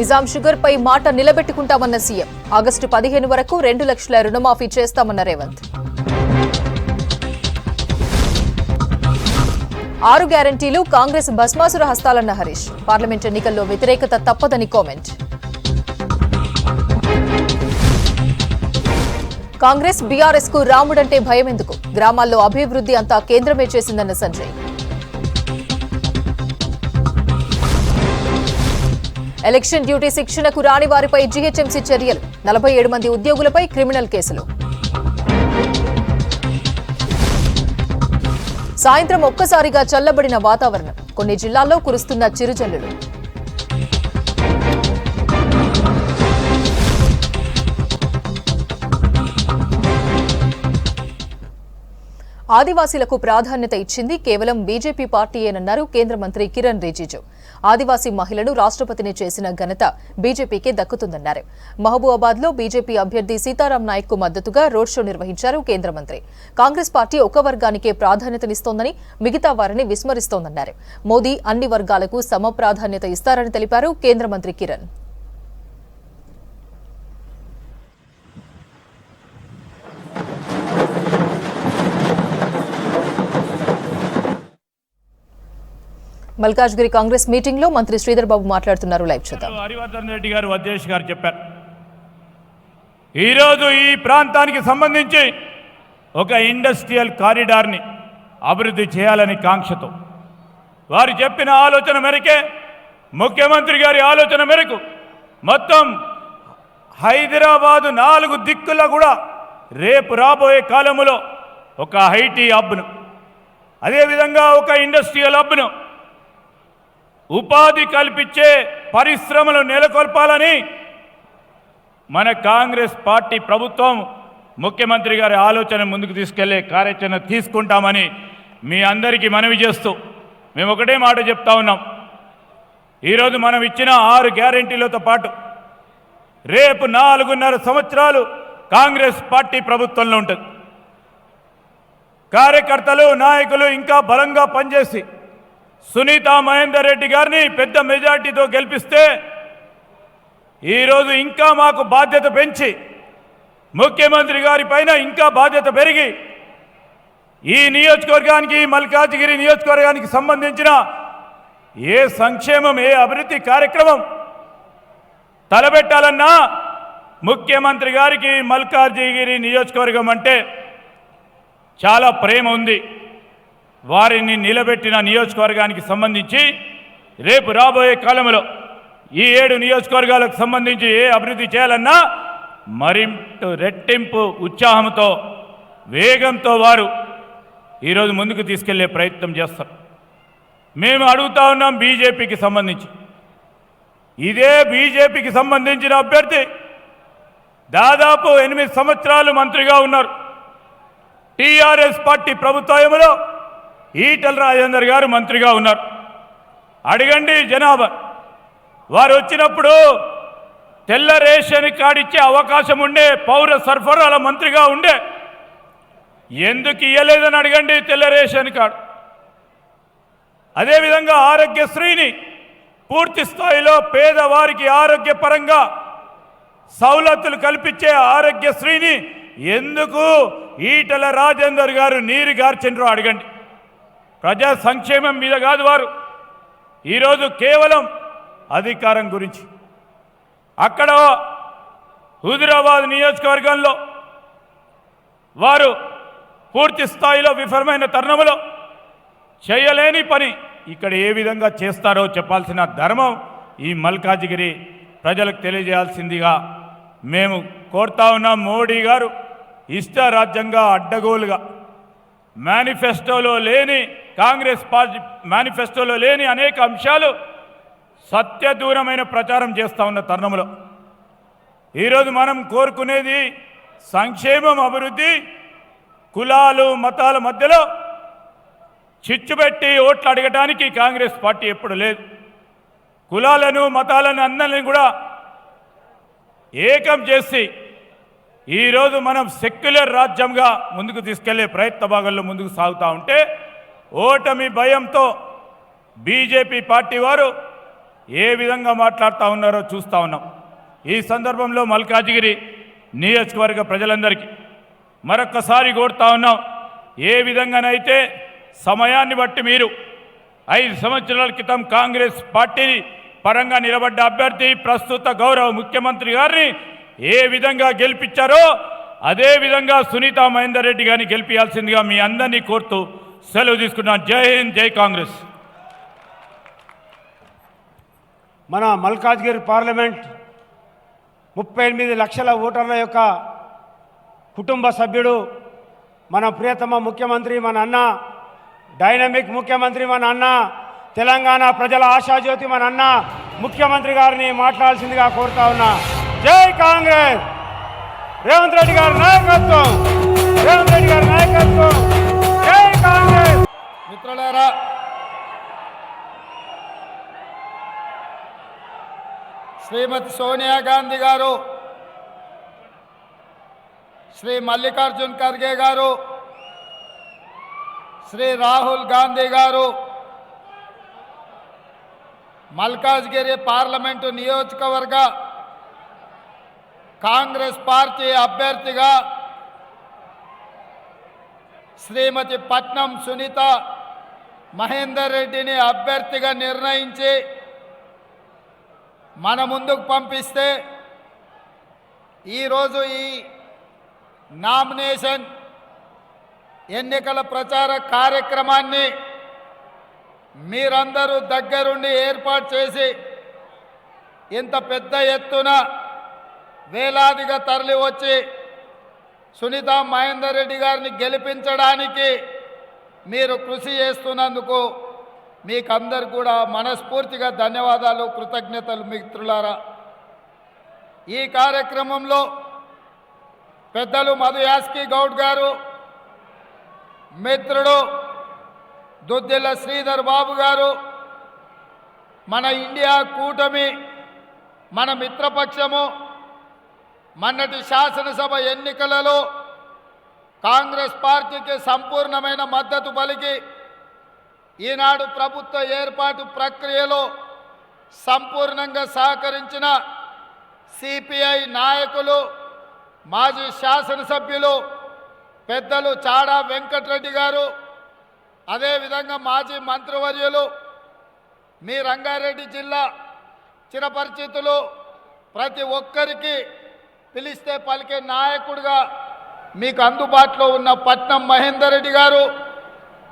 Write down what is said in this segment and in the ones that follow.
Nizam sugar పై మాట నిలబెట్టుకుంటామన్న CM. August 15 వరకు 2 లక్షల రుణమాఫీ చేస్తామన్న రేవంత్. 6 గ్యారంటీలు కాంగ్రెస్ భస్మాసుర హస్తాలన్న హరీష్. పార్లమెంట్ ఎన్నికల్లో వ్యతిరేకత తప్పదని కామెంట్. కాంగ్రెస్ బీఆర్ఎస్ కు రాముడంటే భయం ఎందుకు? గ్రామాల్లో అభివృద్ధి అంతా కేంద్రమే చేసిందన్న సంజయ్. ఎలక్షన్ డ్యూటీ శిక్షణకు రాని వారిపై జీహెచ్ఎంసీ చర్యలు. 47 మంది ఉద్యోగులపై క్రిమినల్ కేసులు. సాయంత్రం ఒక్కసారిగా చల్లబడిన వాతావరణం. కొన్ని జిల్లాల్లో కురుస్తున్న చిరుజల్లులు. ఆదివాసీలకు ప్రాధాన్యత ఇచ్చింది కేవలం బీజేపీ పార్టీయేనన్నారు కేంద్ర మంత్రి కిరణ్ రిజిజు. ఆదివాసీ మహిళను రాష్ట్రపతిని చేసిన ఘనత బీజేపీకే దక్కుతుందన్నారు. మహబూబాబాద్ లో బీజేపీ అభ్యర్థి సీతారాం నాయక్ కు మద్దతుగా రోడ్ షో నిర్వహించారు కేంద్ర మంత్రి. కాంగ్రెస్ పార్టీ ఒక వర్గానికే ప్రాధాన్యతనిస్తోందని, మిగతా వారిని విస్మరిస్తోందన్నారు. మోదీ అన్ని వర్గాలకు సమ ప్రాధాన్యత ఇస్తారని తెలిపారు కేంద్ర మంత్రి కిరణ్. మల్కాజ్గిరి కాంగ్రెస్ మీటింగ్ లో మంత్రి శ్రీధర్ బాబు మాట్లాడుతున్నారు. లైవ్ చూద్దాం. హరివర్ధన్ రెడ్డి గారు అధ్యక్ష గారు చెప్పారు, ఈరోజు ఈ ప్రాంతానికి సంబంధించి ఒక ఇండస్ట్రియల్ కారిడార్ని అభివృద్ధి చేయాలని కాంక్షతో వారు చెప్పిన ఆలోచన మేరకే, ముఖ్యమంత్రి గారి ఆలోచన మేరకు మొత్తం హైదరాబాదు 4 దిక్కుల కూడా రేపు రాబోయే కాలంలో ఒక ఐటీ హబ్ను, అదేవిధంగా ఒక ఇండస్ట్రియల్ హబ్ను, ఉపాధి కల్పించే పరిశ్రమలు నెలకొల్పాలని మన కాంగ్రెస్ పార్టీ ప్రభుత్వం ముఖ్యమంత్రి గారి ఆలోచన ముందుకు తీసుకెళ్లే కార్యాచరణ తీసుకుంటామని మీ అందరికీ మనవి చేస్తూ మేము ఒకటే మాట చెప్తా ఉన్నాం. ఈరోజు మనం ఇచ్చిన 6 గ్యారెంటీలతో పాటు రేపు 4.5 సంవత్సరాలు కాంగ్రెస్ పార్టీ ప్రభుత్వంలో ఉంటుంది. కార్యకర్తలు, నాయకులు ఇంకా బలంగా పనిచేసి సునీతా మహేందర్ రెడ్డి గారిని పెద్ద మెజార్టీతో గెలిపిస్తే ఈరోజు ఇంకా మాకు బాధ్యత పెంచి ముఖ్యమంత్రి గారి పైన ఇంకా బాధ్యత పెరిగి ఈ నియోజకవర్గానికి, మల్కాజ్గిరి నియోజకవర్గానికి సంబంధించిన ఏ సంక్షేమం, ఏ అభివృద్ధి కార్యక్రమం తలబెట్టాలన్నా ముఖ్యమంత్రి గారికి మల్కాజ్గిరి నియోజకవర్గం అంటే చాలా ప్రేమ ఉంది. వారిని నిలబెట్టిన నియోజకవర్గానికి సంబంధించి రేపు రాబోయే కాలంలో ఈ 7 నియోజకవర్గాలకు సంబంధించి ఏ అభివృద్ధి చేయాలన్నా మరింత రెట్టింపు ఉత్సాహంతో, వేగంతో వారు ఈరోజు ముందుకు తీసుకెళ్లే ప్రయత్నం చేస్తారు. మేము అడుగుతా ఉన్నాం బీజేపీకి సంబంధించి, ఇదే బీజేపీకి సంబంధించిన అభ్యర్థి దాదాపు 8 సంవత్సరాలు మంత్రిగా ఉన్నారు. టీఆర్ఎస్ పార్టీ ప్రభుత్వంలో ఈటల రాజేందర్ గారు మంత్రిగా ఉన్నారు. అడగండి జనాభా, వారు వచ్చినప్పుడు తెల్ల రేషన్ కార్డు ఇచ్చే అవకాశం ఉండే, పౌర సరఫరాల మంత్రిగా ఉండే, ఎందుకు ఇవ్వలేదని అడగండి తెల్ల రేషన్ కార్డు. అదేవిధంగా ఆరోగ్యశ్రీని పూర్తి స్థాయిలో పేదవారికి ఆరోగ్యపరంగా సౌలతులు కల్పించే ఆరోగ్యశ్రీని ఎందుకు ఈటల రాజేందర్ గారు నీరు గార్చిండ్రో అడగండి. ప్రజా సంక్షేమం మీద కాదు వారు ఈరోజు కేవలం అధికారం గురించి. అక్కడ హుజురాబాద్ నియోజకవర్గంలో వారు పూర్తి స్థాయిలో విఫలమైన తరుణంలో చేయలేని పని ఇక్కడ ఏ విధంగా చేస్తారో చెప్పాల్సిన ధర్మం ఈ మల్కాజ్గిరి ప్రజలకు తెలియజేయాల్సిందిగా మేము కోరుతా ఉన్నాం. మోడీ గారు ఇష్టారాజ్యంగా, అడ్డగోలుగా మేనిఫెస్టోలో లేని, కాంగ్రెస్ పార్టీ మేనిఫెస్టోలో లేని అనేక అంశాలు సత్యదూరమైన ప్రచారం చేస్తూ ఉన్న తరుణంలో ఈరోజు మనం కోరుకునేది సంక్షేమం, అభివృద్ధి. కులాలు, మతాల మధ్యలో చిచ్చుపెట్టి ఓట్లు అడగడానికి కాంగ్రెస్ పార్టీ ఎప్పుడు లేదు. కులాలను, మతాలను అందరినీ కూడా ఏకం చేసి ఈరోజు మనం సెక్యులర్ రాజ్యంగా ముందుకు తీసుకెళ్లే ప్రయత్న భాగంలో ముందుకు సాగుతూ ఉంటే ఓటమి భయంతో బీజేపీ పార్టీ వారు ఏ విధంగా మాట్లాడుతూ ఉన్నారో చూస్తూ ఉన్నాం. ఈ సందర్భంలో మల్కాజిగిరి నియోజకవర్గ ప్రజలందరికీ మరొక్కసారి కోరుతా ఉన్నాం, ఏ విధంగానైతే సమయాన్ని బట్టి మీరు 5 సంవత్సరాల క్రితం కాంగ్రెస్ పార్టీ పరంగా నిలబడ్డ అభ్యర్థి ప్రస్తుత గౌరవ ముఖ్యమంత్రి గారిని ఏ విధంగా గెలిపించారో అదే విధంగా సునీతా మహేందర్ రెడ్డి గారిని గెలిపించాల్సిందిగా మీ అందరినీ కోరుతూ సెలవు తీసుకున్నాను. జై హింద్, జై కాంగ్రెస్. మన మల్కాజ్గిరి పార్లమెంట్ 38 లక్షల ఓటర్ల యొక్క కుటుంబ సభ్యుడు, మన ప్రియతమ ముఖ్యమంత్రి, మన అన్న, డైనమిక్ ముఖ్యమంత్రి, మన అన్న, తెలంగాణ ప్రజల ఆశాజ్యోతి, మన అన్న ముఖ్యమంత్రి గారిని మాట్లాడాల్సిందిగా కోరుతా ఉన్నా. జై కాంగ్రెస్. రేవంత్ రెడ్డి గారి నాయకత్వం, రేవంత్ రెడ్డి గారి నాయకత్వం. జై కాంగ్రెస్. మిత్రులారా, శ్రీమతి సోనియా గాంధీ గారు, శ్రీ మల్లికార్జున్ ఖర్గే గారు, శ్రీ రాహుల్ గాంధీ గారు మల్కాజ్గిరి పార్లమెంటు నియోజకవర్గ కాంగ్రెస్ పార్టీ అభ్యర్థిగా శ్రీమతి పట్నం సునీత మహేందర్ రెడ్డిని అభ్యర్థిగా నిర్ణయించి మన ముందుకు పంపిస్తే ఈరోజు ఈ నామినేషన్ ఎన్నికల ప్రచార కార్యక్రమాన్ని మీరందరూ దగ్గరుండి ఏర్పాటు చేసి ఇంత పెద్ద ఎత్తున వేలాదిగా తరలి వచ్చి సునీతా మహేందర్ రెడ్డి గారిని గెలిపించడానికి మీరు కృషి చేస్తున్నందుకు మీకందరు కూడా మనస్ఫూర్తిగా ధన్యవాదాలు, కృతజ్ఞతలు. మిత్రులారా, ఈ కార్యక్రమంలో పెద్దలు మధు యాస్కి గౌడ్ గారు, మిత్రుడు దుద్దిల్ల శ్రీధర్ బాబు గారు, మన ఇండియా కూటమి, మన మిత్రపక్షము మొన్నటి శాసనసభ ఎన్నికలలో కాంగ్రెస్ పార్టీకి సంపూర్ణమైన మద్దతు పలికి ఈనాడు ప్రభుత్వ ఏర్పాటు ప్రక్రియలో సంపూర్ణంగా సహకరించిన సిపిఐ నాయకులు, మాజీ శాసనసభ్యులు పెద్దలు చాడా వెంకటరెడ్డి గారు, అదేవిధంగా మాజీ మంత్రివర్యులు, మీ రంగారెడ్డి జిల్లా చిరపరిచితులు, ప్రతి ఒక్కరికి పిలిస్తే పలికే నాయకుడిగా మీకు అందుబాటులో ఉన్న పట్నం మహేందర్ రెడ్డి గారు,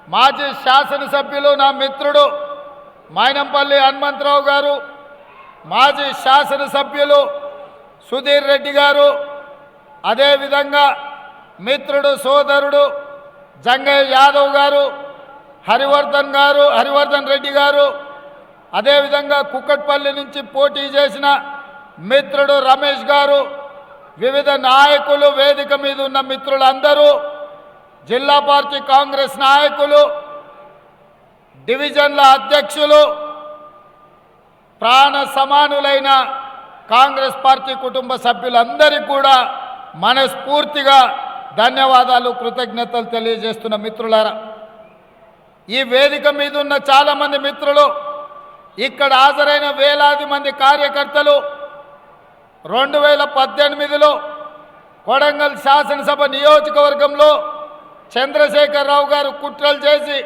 మాజీ శాసనసభ్యులు నా మిత్రుడు మైనంపల్లి హనుమంతరావు గారు, మాజీ శాసనసభ్యులు సుధీర్ రెడ్డి గారు, అదేవిధంగా మిత్రుడు సోదరుడు జంగయ్య యాదవ్ గారు, హరివర్ధన్ రెడ్డి గారు, అదేవిధంగా కుక్కట్పల్లి నుంచి పోటీ చేసిన మిత్రుడు రమేష్ గారు, వివిధ నాయకులు, వేదిక మీద ఉన్న మిత్రులందరూ, జిల్లా పార్టీ కాంగ్రెస్ నాయకులు, డివిజన్ల అధ్యక్షులు, ప్రాణ సమానులైన కాంగ్రెస్ పార్టీ కుటుంబ సభ్యులందరికీ కూడా మనస్ఫూర్తిగా ధన్యవాదాలు, కృతజ్ఞతలు తెలియజేస్తున్న మిత్రులారా, ఈ వేదిక మీద ఉన్న చాలామంది మిత్రులు, ఇక్కడ హాజరైన వేలాది మంది కార్యకర్తలు 2018లో కొడంగల్ శాసనసభ నియోజకవర్గంలో చంద్రశేఖరరావు గారు కుట్రలు చేసి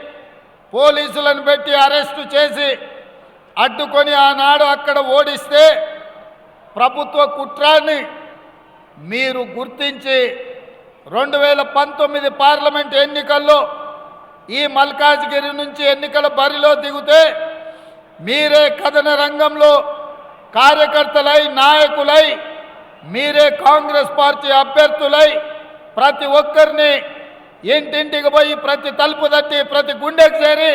పోలీసులను పెట్టి అరెస్టు చేసి అడ్డుకొని ఆనాడు అక్కడ ఓడిస్తే ప్రభుత్వ కుట్రాన్ని మీరు గుర్తించి 2019 పార్లమెంట్ ఎన్నికల్లో ఈ మల్కాజ్గిరి నుంచి ఎన్నికల బరిలో దిగితే మీరే కథన రంగంలో కార్యకర్తలై, నాయకులై, మీరే కాంగ్రెస్ పార్టీ అభ్యర్థులై ప్రతి ఒక్కరిని ఇంటింటికి పోయి ప్రతి తలుపు తట్టి ప్రతి గుండెకు చేరి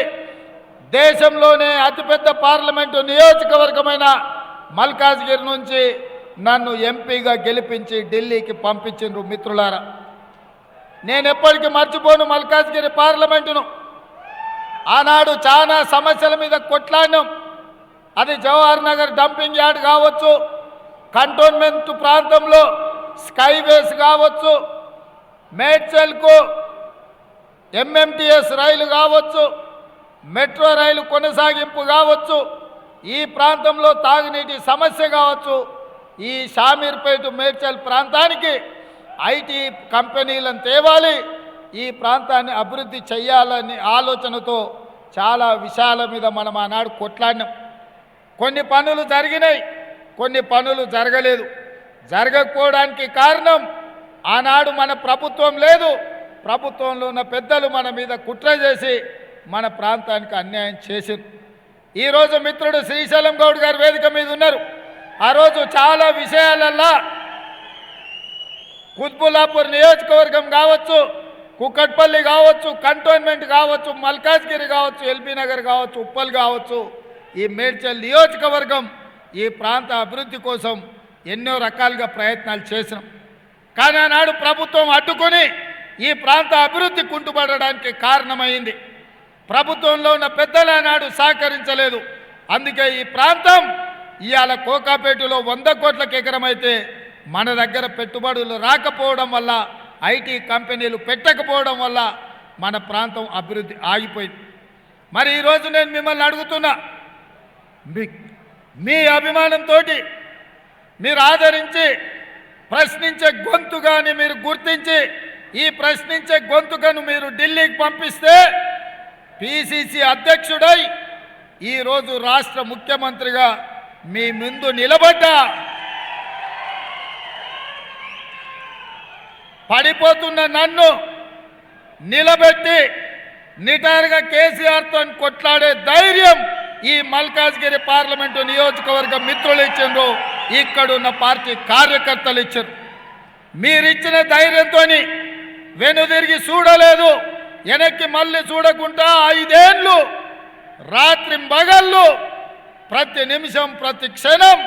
దేశంలోనే అతిపెద్ద పార్లమెంటు నియోజకవర్గమైన మల్కాజ్గిరి నుంచి నన్ను ఎంపీగా గెలిపించి ఢిల్లీకి పంపించిండ్రు. మిత్రులారా, నేను ఎప్పటికీ మర్చిపోను మల్కాజ్గిరి పార్లమెంటును. ఆనాడు చాలా సమస్యల మీద కొట్లాడినాం. అది జవహర్ నగర్ డంపింగ్ యార్డ్ కావచ్చు, కంటోన్మెంట్ ప్రాంతంలో స్కైవేస్ కావచ్చు, మేడ్చల్కు ఎంఎంటీఎస్ రైలు కావచ్చు, మెట్రో రైలు కొనసాగింపు కావచ్చు, ఈ ప్రాంతంలో తాగునీటి సమస్య కావచ్చు, ఈ షామీర్పేట మేడ్చల్ ప్రాంతానికి ఐటీ కంపెనీలను తేవాలి, ఈ ప్రాంతాన్ని అభివృద్ధి చేయాలని ఆలోచనతో చాలా విషయాల మీద మనం ఆనాడు కొట్లాడినాం. కొన్ని పనులు జరిగినాయి, కొన్ని పనులు జరగలేదు. జరగకపోవడానికి కారణం ఆనాడు మన ప్రభుత్వం లేదు, ప్రభుత్వంలో ఉన్న పెద్దలు మన మీద కుట్ర చేసి మన ప్రాంతానికి అన్యాయం చేశారు. ఈరోజు మిత్రుడు శ్రీశైలం గౌడ్ గారు వేదిక మీద ఉన్నారు. ఆ రోజు చాలా విషయాలల్లా కుత్బుల్లాపూర్ నియోజకవర్గం కావచ్చు, కుక్కట్పల్లి కావచ్చు, కంటోన్మెంట్ కావచ్చు, మల్కాజ్గిరి కావచ్చు, ఎల్బీ నగర్ కావచ్చు, ఉప్పల్ కావచ్చు, ఈ మేడ్చల్ నియోజకవర్గం ఈ ప్రాంత అభివృద్ధి కోసం ఎన్నో రకాలుగా ప్రయత్నాలు చేసినాం. కానీ ఆనాడు ప్రభుత్వం అడ్డుకొని ఈ ప్రాంత అభివృద్ధి కుంటుపడడానికి కారణమైంది. ప్రభుత్వంలో ఉన్న పెద్దలు ఆనాడు సహకరించలేదు. అందుకే ఈ ప్రాంతం ఇవాళ కోకాపేటలో 100 కోట్లకు ఎకరమైతే మన దగ్గర పెట్టుబడులు రాకపోవడం వల్ల, ఐటీ కంపెనీలు పెట్టకపోవడం వల్ల మన ప్రాంతం అభివృద్ధి ఆగిపోయింది. మరి ఈరోజు నేను మిమ్మల్ని అడుగుతున్నా, మీ అభిమానంతో మీరు ఆదరించి ప్రశ్నించే గొంతుగాని మీరు గుర్తించి ఈ ప్రశ్నించే గొంతుకను మీరు ఢిల్లీకి పంపిస్తే పిసిసి అధ్యక్షుడై ఈరోజు రాష్ట్ర ముఖ్యమంత్రిగా మీ ముందు నిలబడ్డా పడిపోతున్న నన్ను నిలబెట్టి నిటారుగా కేసీఆర్తో కొట్లాడే ధైర్యం ఈ మల్కాజ్గిరి పార్లమెంటు నియోజకవర్గ మిత్రులు ఇచ్చిండ్రు, ఇక్కడున్న పార్టీ కార్యకర్తలు ఇచ్చారు. మీరిచ్చిన ధైర్యంతో వెనుదిరిగి చూడలేదు, వెనక్కి మళ్ళీ చూడకుండా 5 ఏళ్ళు రాత్రి పగళ్ళు ప్రతి నిమిషం ప్రతి క్షణం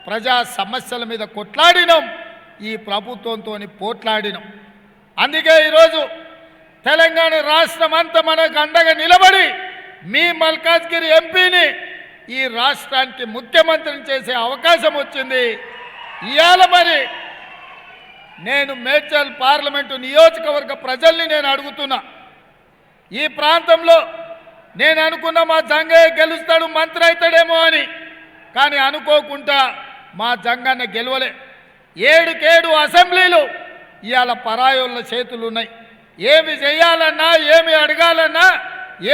ప్రజా సమస్యల మీద కొట్లాడినాం, ఈ ప్రభుత్వంతో పోట్లాడినాం. అందుకే ఈరోజు తెలంగాణ రాష్ట్రం అంతా మనకు అండగా నిలబడి మీ మల్కాజ్గిరి ఎంపీని ఈ రాష్ట్రానికి ముఖ్యమంత్రిని చేసే అవకాశం వచ్చింది. ఇవాళ మరి నేను మేడ్చల్ పార్లమెంటు నియోజకవర్గ ప్రజల్ని నేను అడుగుతున్నా, ఈ ప్రాంతంలో నేను అనుకున్న మా జంగయ్య గెలుస్తాడు, మంత్రి అవుతాడేమో అని, కానీ అనుకోకుండా మా జంగన్న గెలవలే. 7 అసెంబ్లీలు ఇవాళ పరాయోళ్ళ చేతులు ఉన్నాయి. ఏమి చేయాలన్నా, ఏమి అడగాలన్నా,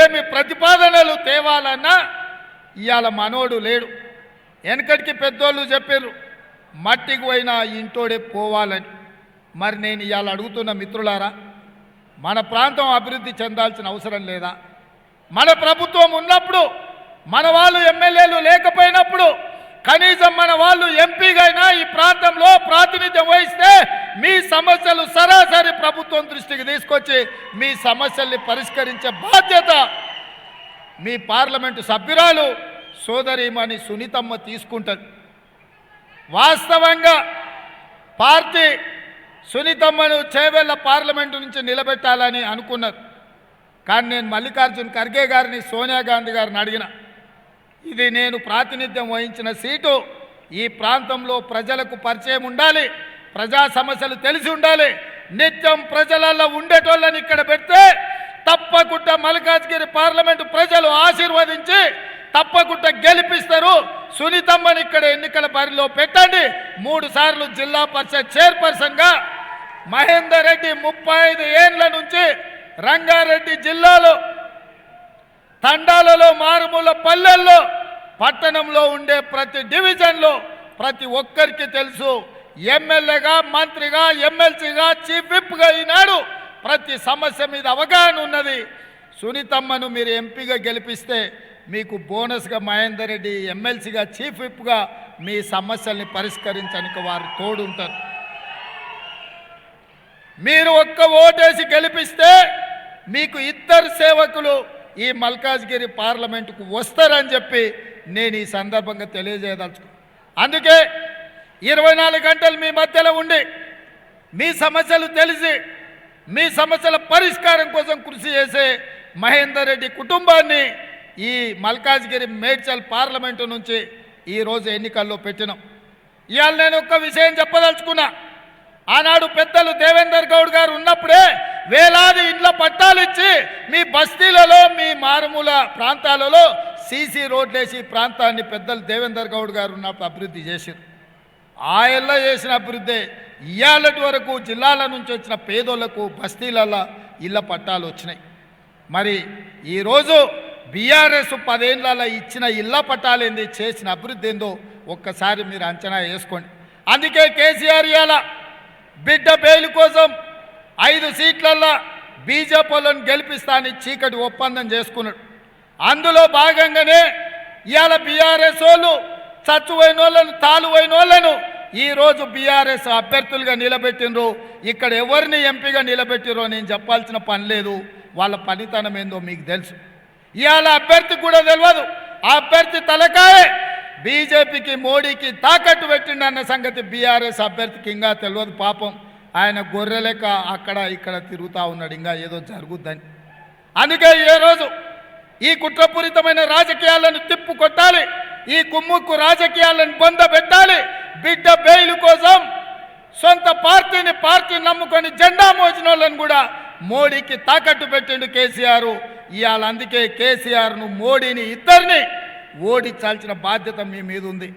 ఏమి ప్రతిపాదనలు తేవాలన్నా ఇవాళ మనోడు లేడు. వెనకటికి పెద్దోళ్ళు చెప్పారు మట్టికి పోయినా ఇంటోడే పోవాలని. మరి నేను ఇవాళ అడుగుతున్న మిత్రులారా, మన ప్రాంతం అభివృద్ధి చెందాల్సిన అవసరం లేదా? మన ప్రభుత్వం ఉన్నప్పుడు, మన వాళ్ళు ఎమ్మెల్యేలు లేకపోయినప్పుడు కనీసం మన వాళ్ళు ఎంపీగా అయినా ఈ ప్రాంతంలో ప్రాతినిధ్యం వహిస్తే మీ సమస్యలు సరాసరి ప్రభుత్వం దృష్టికి తీసుకొచ్చి మీ సమస్యల్ని పరిష్కరించే బాధ్యత మీ పార్లమెంటు సభ్యురాలు సోదరీమణి సునీతమ్మ తీసుకుంటుంది. వాస్తవంగా పార్టీ సునీతమ్మను చేవెళ్ళ పార్లమెంటు నుంచి నిలబెట్టాలని అనుకున్నారు. కానీ నేను మల్లికార్జున్ ఖర్గే గారిని, సోనియా గాంధీ గారిని అడిగిన, ఇది నేను ప్రాతినిధ్యం వహించిన సీటు, ఈ ప్రాంతంలో ప్రజలకు పరిచయం ఉండాలి, ప్రజా సమస్యలు తెలిసి ఉండాలి, నిత్యం ప్రజలలో ఉండేటోళ్ళని ఇక్కడ పెడితే తప్పకుండా మల్కాజ్గిరి పార్లమెంటు ప్రజలు ఆశీర్వదించి తప్పకుండా గెలిపిస్తారు. సునీతమ్మని ఇక్కడ ఎన్నికల బరిలో పెట్టండి. 3 సార్లు జిల్లా పరిషత్ చైర్పర్సన్గా, మహేందర్ రెడ్డి 35 ఏళ్ల నుంచి రంగారెడ్డి జిల్లాలో తండాలలో, మారుమూల పల్లెల్లో, పట్టణంలో ఉండే ప్రతి డివిజన్లో ప్రతి ఒక్కరికి తెలుసు. ఎమ్మెల్యేగా, మంత్రిగా, ఎమ్మెల్సీగా, చీఫ్ విప్గా ఈనాడు ప్రతి సమస్య మీద అవగాహన ఉన్నది. సునీతమ్మను మీరు ఎంపీగా గెలిపిస్తే మీకు బోనస్గా మహేందర్ రెడ్డి ఎమ్మెల్సీగా, చీఫ్ విప్గా మీ సమస్యల్ని పరిష్కరించడానికి వారు తోడుంటారు. మీరు ఒక్క ఓటేసి గెలిపిస్తే మీకు 2 సేవకులు ఈ మల్కాజ్గిరి పార్లమెంటుకు వస్తారని చెప్పి నేను ఈ సందర్భంగా తెలియజేయదలుచుకున్నాను. అందుకే 24 గంటలు మీ మధ్యలో ఉండి మీ సమస్యలు తెలిసి మీ సమస్యల పరిష్కారం కోసం కృషి చేసే మహేందర్ రెడ్డి కుటుంబాన్ని ఈ మల్కాజ్గిరి మేడ్చల్ పార్లమెంటు నుంచి ఈరోజు ఎన్నికల్లో పెట్టినాం. ఇవాళ నేను ఒక్క విషయం చెప్పదలుచుకున్నా. ఆనాడు పెద్దలు దేవేందర్ గౌడ్ గారు ఉన్నప్పుడే వేలాది ఇండ్ల పట్టాలు ఇచ్చి మీ బస్తీలలో, మీ మారుమూల ప్రాంతాలలో సీసీ రోడ్లేసి ఈ ప్రాంతాన్ని పెద్దలు దేవేందర్ గౌడ్ గారు ఉన్నప్పుడు అభివృద్ధి చేశారు. ఆయల్లో చేసిన అభివృద్ధి ఇయ్యాలటి వరకు జిల్లాల నుంచి వచ్చిన పేదోళ్లకు బస్తీలలో ఇళ్ల పట్టాలు వచ్చినాయి. మరి ఈరోజు బీఆర్ఎస్ 10 ఏళ్లలో ఇచ్చిన ఇళ్ల పట్టాలు ఏంది, చేసిన అభివృద్ధి ఏందో ఒక్కసారి మీరు అంచనా వేసుకోండి. అందుకే కేసీఆర్ ఇవాళ బిడ్డ బెయిల్ కోసం 5 సీట్లల్లో బీజేపీ వాళ్ళని గెలిపిస్తానని చీకటి ఒప్పందం చేసుకున్నాడు. అందులో భాగంగానే ఇవాళ బీఆర్ఎస్ వాళ్ళు చచ్చుపోయిన వాళ్ళను తాలుపోయిన వాళ్ళను ఈరోజు బీఆర్ఎస్ అభ్యర్థులుగా నిలబెట్టినరు. ఇక్కడ ఎవరిని ఎంపీగా నిలబెట్టిరో నేను చెప్పాల్సిన పని లేదు, వాళ్ళ పనితనం ఏందో మీకు తెలుసు. ఇవాళ అభ్యర్థికి కూడా తెలియదు, ఆ అభ్యర్థి తలకాయే బీజేపీకి మోడీకి తాకట్టు పెట్టిండన్న సంగతి బీఆర్ఎస్ అభ్యర్థికి ఇంకా తెలియదు. పాపం ఆయన గొర్రెలెక్క అక్కడ ఇక్కడ తిరుగుతూ ఉన్నాడు, ఇంకా ఏదో జరుగుద్దని. అందుకే ఏ రోజు ఈ కుట్రపూరితమైన రాజకీయాలను తిప్పు కొట్టాలి, ఈ కుమ్ముక్కు రాజకీయాలను పొందబెట్టాలి. బిడ్డ బెయిల్ కోసం సొంత పార్టీ నమ్ముకొని జెండా మోసిన వాళ్ళని కూడా మోడీకి తాకట్టు పెట్టిండు కేసీఆర్. ఇవాళ అందుకే కేసీఆర్ను మోడీని ఇద్దరిని ఓడించాల్సిన బాధ్యత మీ మీద ఉంది.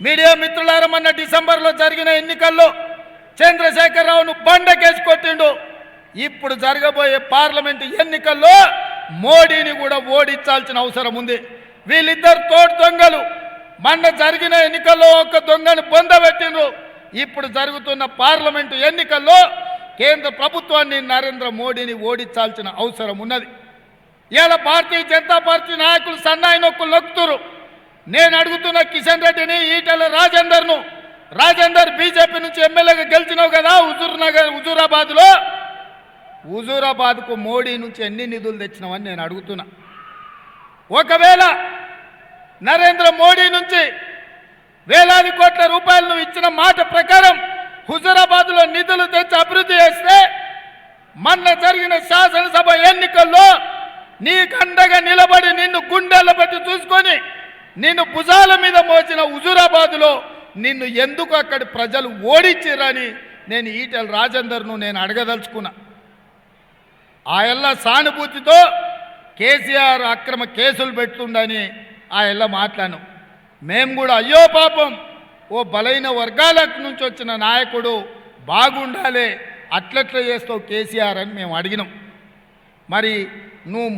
మీడియా మిత్రులారా, మొన్న డిసెంబర్లో జరిగిన ఎన్నికల్లో చంద్రశేఖరరావును బండకేసి కొట్టిండు. ఇప్పుడు జరగబోయే పార్లమెంటు ఎన్నికల్లో మోడీని కూడా ఓడించాల్సిన అవసరం ఉంది. వీళ్ళిద్దరు తోడు దొంగలు. మొన్న జరిగిన ఎన్నికల్లో ఒక దొంగను పొందబెట్టిండ్రు. ఇప్పుడు జరుగుతున్న పార్లమెంటు ఎన్నికల్లో కేంద్ర ప్రభుత్వాన్ని నరేంద్ర మోడీని ఓడించాల్సిన అవసరం ఉన్నది. ఇలా భారతీయ జనతా పార్టీ నాయకులు సన్నాయి నొక్కులు నొక్కుతురు. నేను అడుగుతున్న కిషన్ రెడ్డిని, ఈటెల రాజేందర్ బీజేపీ నుంచి ఎమ్మెల్యేగా గెలిచినావు కదా హుజూరాబాద్లో, హుజూరాబాద్కు మోడీ నుంచి ఎన్ని నిధులు తెచ్చినావని నేను అడుగుతున్నా. ఒకవేళ నరేంద్ర మోడీ నుంచి వేలాది కోట్ల రూపాయలను ఇచ్చిన మాట ప్రకారం హుజూరాబాద్లో నిధులు తెచ్చి అభివృద్ధి చేస్తే మొన్న జరిగిన శాసనసభ ఎన్నికల్లో నీకండగా నిలబడి నిన్ను గుండెల్లో పెట్టి చూసుకొని నిన్ను భుజాల మీద మోసిన హుజూరాబాద్లో నిన్ను ఎందుకు అక్కడి ప్రజలు ఓడించిరని నేను ఈటెల రాజేందర్ను నేను అడగదలుచుకున్నా. ఆ ఎల్ల సానుభూతితో కేసీఆర్ అక్రమ కేసులు పెడుతుండని ఆ ఎల్ల మాట్లాడాను. మేము కూడా అయ్యో పాపం ఓ బలైన వర్గాల నుంచి వచ్చిన నాయకుడు బాగుండాలి, అట్లట్లా చేస్తావు కేసీఆర్ అని మేము అడిగినాం. మరి నువ్వు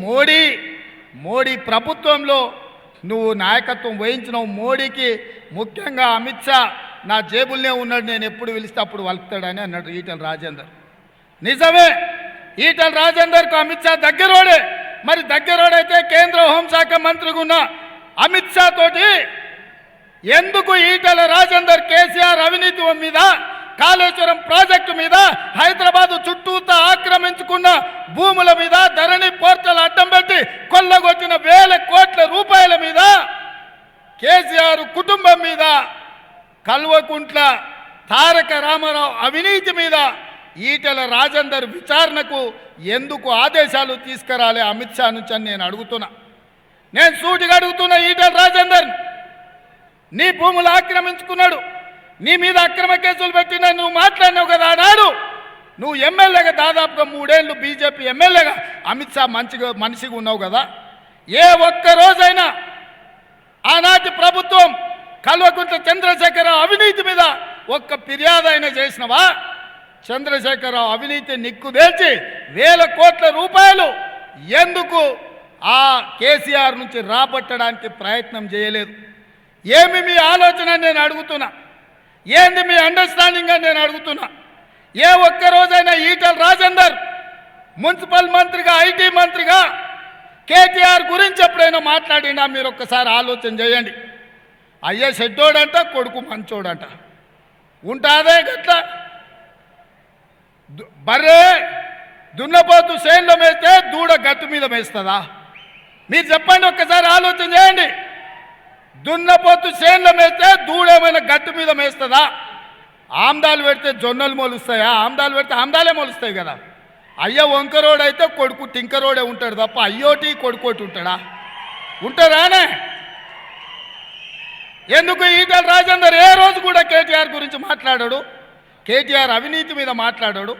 మోడీ ప్రభుత్వంలో నువ్వు నాయకత్వం వహించినావు. మోడీకి ముఖ్యంగా అమిత్ షా నా జేబుల్నే ఉన్నాడు, నేను ఎప్పుడు పిలిస్తే అప్పుడు వలుకుతాడని అన్నాడు ఈటెల రాజేందర్. నిజమే, ఈటెల రాజేందర్కు అమిత్ షా దగ్గరోడే. మరి దగ్గరోడైతే కేంద్ర హోంశాఖ మంత్రిగా ఉన్న అమిత్ షా తోటి ఎందుకు ఈటెల రాజేందర్ కేసీఆర్ అవినీతి మీద, కాళేశ్వరం ప్రాజెక్టు మీద, హైదరాబాద్ చుట్టూతా ఆక్రమించుకున్న భూముల మీద, ధరణి పోర్టల్ అడ్డం పెట్టి కొల్లగొట్టిన వేల కోట్ల రూపాయల మీద, కేసీఆర్ కుటుంబం మీద, కల్వకుంట్ల తారక రామారావు అవినీతి మీద ఈటెల రాజేందర్ విచారణకు ఎందుకు ఆదేశాలు తీసుకురాలే అమిత్ షా నుంచి అని నేను అడుగుతున్నా. నేను సూటిగా అడుగుతున్నా, ఈటెల రాజేందర్ నీ భూములు ఆక్రమించుకున్నాడు, నీ మీద అక్రమ కేసులు పెట్టినా నువ్వు మాట్లాడినావు కదా ఆనాడు. నువ్వు ఎమ్మెల్యేగా దాదాపుగా 3 ఏళ్ళు బీజేపీ ఎమ్మెల్యేగా అమిత్ షా మనిషిగా ఉన్నావు కదా. ఏ ఒక్క రోజైనా ఆనాటి ప్రభుత్వం కల్వకుంట్ల చంద్రశేఖరరావు అవినీతి మీద ఒక్క ఫిర్యాదు అయినా చేసినవా? చంద్రశేఖరరావు అవినీతి నిక్కుదేల్చి వేల కోట్ల రూపాయలు ఎందుకు ఆ కేసీఆర్ నుంచి రాబట్టడానికి ప్రయత్నం చేయలేదు? ఏమి మీ ఆలోచన నేను అడుగుతున్నా, ఏంది మీ అండర్స్టాండింగ్ అని నేను అడుగుతున్నా. ఏ ఒక్క రోజైనా ఈటెల రాజేందర్ మున్సిపల్ మంత్రిగా, ఐటీ మంత్రిగా కేటీఆర్ గురించి ఎప్పుడైనా మాట్లాడినా? మీరు ఒక్కసారి ఆలోచన చేయండి. అయ్యే చెడ్డోడంట, కొడుకు మంచోడంట, ఉంటాదే గట్ల. బర్రే దున్నపోతు చేనులో మేస్తే దూడ గట్టు మీద మేస్తుందా? మీరు చెప్పండి, ఒక్కసారి ఆలోచన చేయండి. దున్నపోతు చేనులో మేస్తే దూడేమైనా గట్టు మీద మేస్తుందా? ఆమ్దాలు పెడితే జొన్నలు మొలుస్తాయా? ఆమ్దాలు పెడితే ఆమ్దాలే మొలుస్తాయి కదా. అయ్య వంకరోడు అయితే కొడుకు టింకరోడే ఉంటాడు తప్ప అయ్యోటి కొడుకోటి ఉంటాడా? ఉంటారానే? ఎందుకు ఈటెల రాజేందర్ ఏ రోజు కూడా కేటీఆర్ గురించి మాట్లాడాడు? కేటీఆర్ అవినీతి మీద మాట్లాడాడు,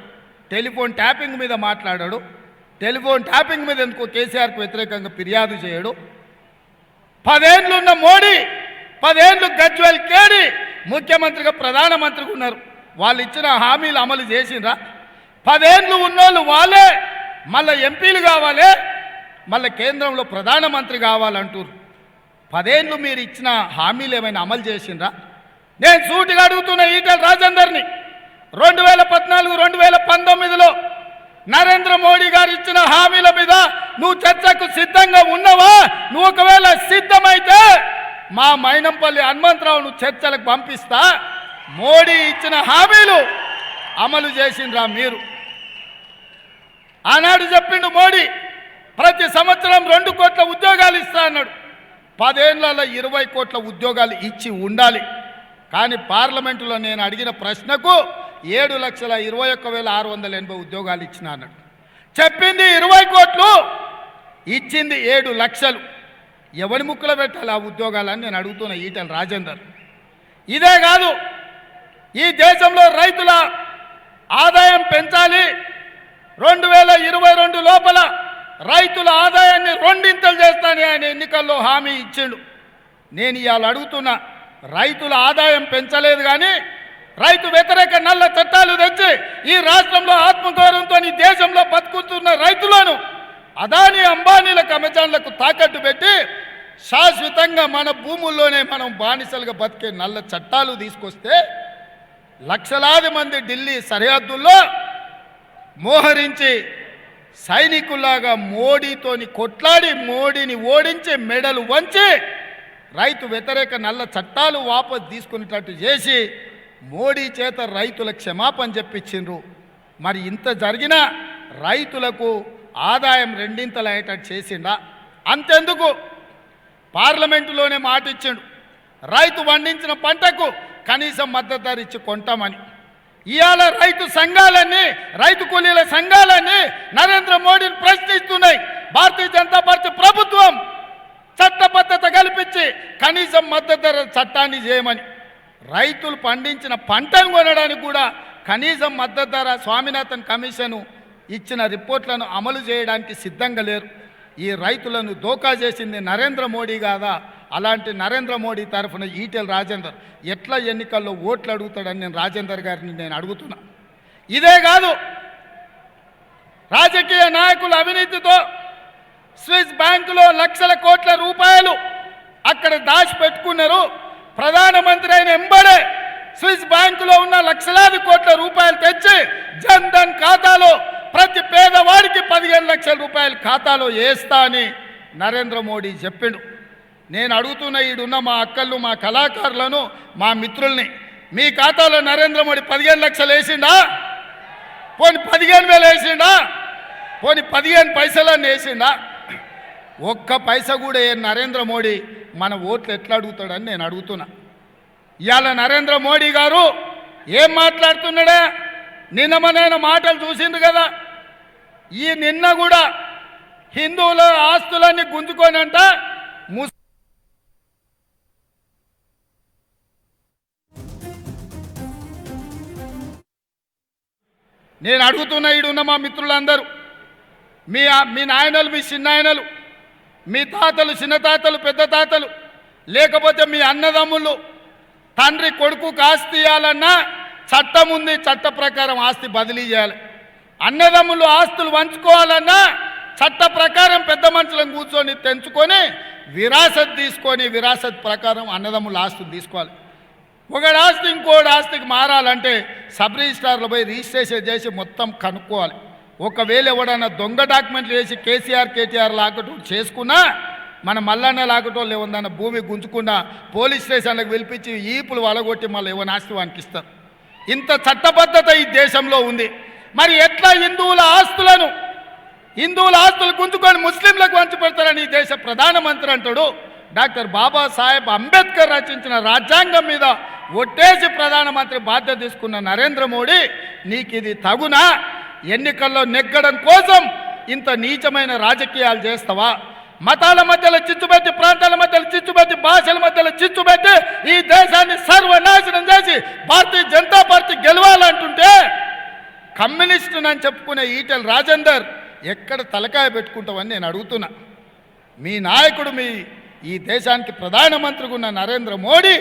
టెలిఫోన్ ట్యాపింగ్ మీద మాట్లాడాడు. టెలిఫోన్ ట్యాపింగ్ మీద ఎందుకు కేసీఆర్కు వ్యతిరేకంగా ఫిర్యాదు చేయడు? 10 ఏళ్ళున్న మోడీ 10 ఏళ్ళు గజ్వెల్ కేడి ముఖ్యమంత్రిగా ప్రధానమంత్రిగా ఉన్నారు. వాళ్ళు ఇచ్చిన హామీలు అమలు చేసిండ్రా? 10 ఏళ్ళు ఉన్నోళ్ళు వాళ్ళే మళ్ళీ ఎంపీలు కావాలి, మళ్ళీ కేంద్రంలో ప్రధానమంత్రి కావాలంటారు. 10 ఏళ్ళు మీరు ఇచ్చిన హామీలు ఏమైనా అమలు చేసిండ్రా? నేను సూటిగా అడుగుతున్న ఈటెల రాజేందర్ని, 2014 2019లో నరేంద్ర మోడీ గారు ఇచ్చిన హామీల మీద నువ్వు చర్చకు సిద్ధంగా ఉన్నావా? నువ్వు ఒకవేళ సిద్ధమైతే మా మైనంపల్లి హనుమంతరావును చర్చలకు పంపిస్తా. మోడీ ఇచ్చిన హామీలు అమలు చేసిండ్రా మీరు? ఆనాడు చెప్పిండు మోడీ ప్రతి సంవత్సరం 2 కోట్ల ఉద్యోగాలు ఇస్తా అన్నాడు. 10 ఏళ్లలో 20 కోట్ల ఉద్యోగాలు ఇచ్చి ఉండాలి. కానీ పార్లమెంటులో నేను అడిగిన ప్రశ్నకు 7,21,680 ఉద్యోగాలు ఇచ్చిన అన్నాడు. చెప్పింది 20 కోట్లు, ఇచ్చింది 7 లక్షలు. ఎవరి ముక్కులో పెట్టాలి ఆ ఉద్యోగాలని నేను అడుగుతున్న ఈటెల రాజేందర్. ఇదే కాదు, ఈ దేశంలో రైతుల ఆదాయం పెంచాలి, 2022 లోపల రైతుల ఆదాయాన్ని 2 చేస్తానని ఆయన ఎన్నికల్లో హామీ ఇచ్చిండు. నేను ఇవాళ అడుగుతున్నా, రైతుల ఆదాయం పెంచలేదు కానీ రైతు వ్యతిరేక నల్ల చట్టాలు తెచ్చి ఈ రాష్ట్రంలో ఆత్మగౌరవంతో ఈ దేశంలో బతుకుతున్న రైతులను అదానీ అంబానీలకు అమెజాన్లకు తాకట్టు పెట్టి శాశ్వతంగా మన భూముల్లోనే మనం బానిసలుగా బతికే నల్ల చట్టాలు తీసుకొస్తే లక్షలాది మంది ఢిల్లీ సరిహద్దుల్లో మోహరించి సైనికుల్లాగా మోడీతోని కొట్లాడి మోడీని ఓడించి మెడలు వంచి రైతు వ్యతిరేక నల్ల చట్టాలు వాపసు తీసుకునేటట్టు చేసి మోడీ చేత రైతుల క్షమాపణ చెప్పించిండ్రు. మరి ఇంత జరిగినా రైతులకు ఆదాయం 2 అయ్యేటట్టు చేసిండా? అంతెందుకు, పార్లమెంటులోనే మాట ఇచ్చిండు, రైతు పండించిన పంటకు కనీసం మద్దతు ధర ఇచ్చి కొంటామని. ఇవాళ రైతు సంఘాలన్నీ, రైతు కూలీల సంఘాలన్నీ నరేంద్ర మోడీని ప్రశ్నిస్తున్నాయి. భారతీయ జనతా పార్టీ ప్రభుత్వం చట్టబద్ధత కల్పించి కనీసం మద్దతు ధర చట్టాన్ని చేయమని, రైతులు పండించిన పంటను కొనడానికి కూడా కనీసం మద్దతు ధర స్వామినాథన్ కమిషను ఇచ్చిన రిపోర్ట్లను అమలు చేయడానికి సిద్ధంగా లేరు. ఈ రైతులను దోకా చేసింది నరేంద్ర మోడీ కాదా? అలాంటి నరేంద్ర మోడీ తరఫున ఈటెల రాజేందర్ ఎట్లా ఎన్నికల్లో ఓట్లు అడుగుతాడని నేను రాజేందర్ గారిని నేను అడుగుతున్నా. ఇదే కాదు, రాజకీయ నాయకుల అవినీతితో స్విస్ బ్యాంకులో లక్షల కోట్ల రూపాయలు అక్కడ దాచిపెట్టుకున్నారు. ప్రధానమంత్రి అయిన ఎంబడే స్విస్ బ్యాంకులో ఉన్న లక్షలాది కోట్ల రూపాయలు తెచ్చి జన్ ధన్ ఖాతాలో ప్రతి పేదవాడికి 15 లక్షల రూపాయలు ఖాతాలో వేస్తా అని నరేంద్ర మోడీ చెప్పిండు. నేను అడుగుతున్న ఈడున్న మా అక్కళ్ళు, మా కళాకారులను, మా మిత్రుల్ని, మీ ఖాతాలో నరేంద్ర మోడీ 15 లక్షలు వేసిండా? పోని 15,000 వేసిండా? పోని 15 పైసలన్నీ వేసిండా? ఒక్క పైస కూడా నరేంద్ర మోడీ మన ఓట్లు ఎట్లా అడుగుతాడని నేను అడుగుతున్నా. ఇవాళ నరేంద్ర మోడీ గారు ఏం మాట్లాడుతున్నాడా? నిన్నమనైన మాటలు చూసిండు కదా. ఈ నిన్న కూడా హిందువుల ఆస్తులన్నీ గుంజుకోనంట నేను అడుగుతున్నా ఈడున్న మా మిత్రులందరూ, మీ నాయనలు, మీ చిన్నాయనలు, మీ తాతలు, చిన్న తాతలు, పెద్ద తాతలు, లేకపోతే మీ అన్నదమ్ములు తండ్రి కొడుకుకు ఆస్తి ఇవ్వాలన్నా చట్టం ఉంది, చట్ట ప్రకారం ఆస్తి బదిలీ చేయాలి. అన్నదమ్ములు ఆస్తులు పంచుకోవాలన్నా చట్ట ప్రకారం పెద్ద మనుషులను కూర్చొని తెంచుకొని విరాసత్ తీసుకొని విరాసత్ ప్రకారం అన్నదమ్ములు ఆస్తులు తీసుకోవాలి. ఒకటి ఆస్తి ఇంకోటి ఆస్తికి మారాలంటే సబ్ రిజిస్ట్రార్లో పోయి రిజిస్ట్రేషన్ చేసి మొత్తం కనుక్కోవాలి. ఒకవేళ ఎవడన్నా దొంగ డాక్యుమెంట్లు వేసి కేటీఆర్ లాకటో చేసుకున్నా, మన మల్లన్న లాకటోళ్ళు ఏమన్నా భూమి గుంజుకున్నా పోలీస్ స్టేషన్లకు పిలిపించి ఈపులు వలగొట్టి మళ్ళీ ఏమైనా ఆస్తి వానికి ఇస్తారు. ఇంత చట్టబద్ధత ఈ దేశంలో ఉంది. మరి ఎట్లా హిందువుల ఆస్తులు గుంజుకొని ముస్లింలకు పంచిపెడతారని ఈ దేశ ప్రధానమంత్రి అంటాడు. డాక్టర్ బాబాసాహెబ్ అంబేద్కర్ రచించిన రాజ్యాంగం మీద ఒట్టేసి ప్రధానమంత్రి బాధ్యత తీసుకున్న నరేంద్ర మోడీ నీకు ఇది తగునా? ఎన్నికల్లో నెగ్గడం కోసం ఇంత నీచమైన రాజకీయాలు చేస్తావా? మతాల మధ్యలో చిచ్చుపెట్టి, ప్రాంతాల మధ్యలో చిచ్చుపెట్టి, భాషల మధ్యలో చిచ్చుపెట్టి ఈ దేశాన్ని సర్వనాశనం చేసి భారతీయ జనతా పార్టీ గెలవాలంటుంటే కమ్యూనిస్టునని చెప్పుకునే ఈటెల రాజేందర్ ఎక్కడ తలకాయ పెట్టుకుంటావని నేను అడుగుతున్నా. మీ నాయకుడు, మీ ఈ దేశానికి ప్రధానమంత్రిగా ఉన్న నరేంద్ర మోడీ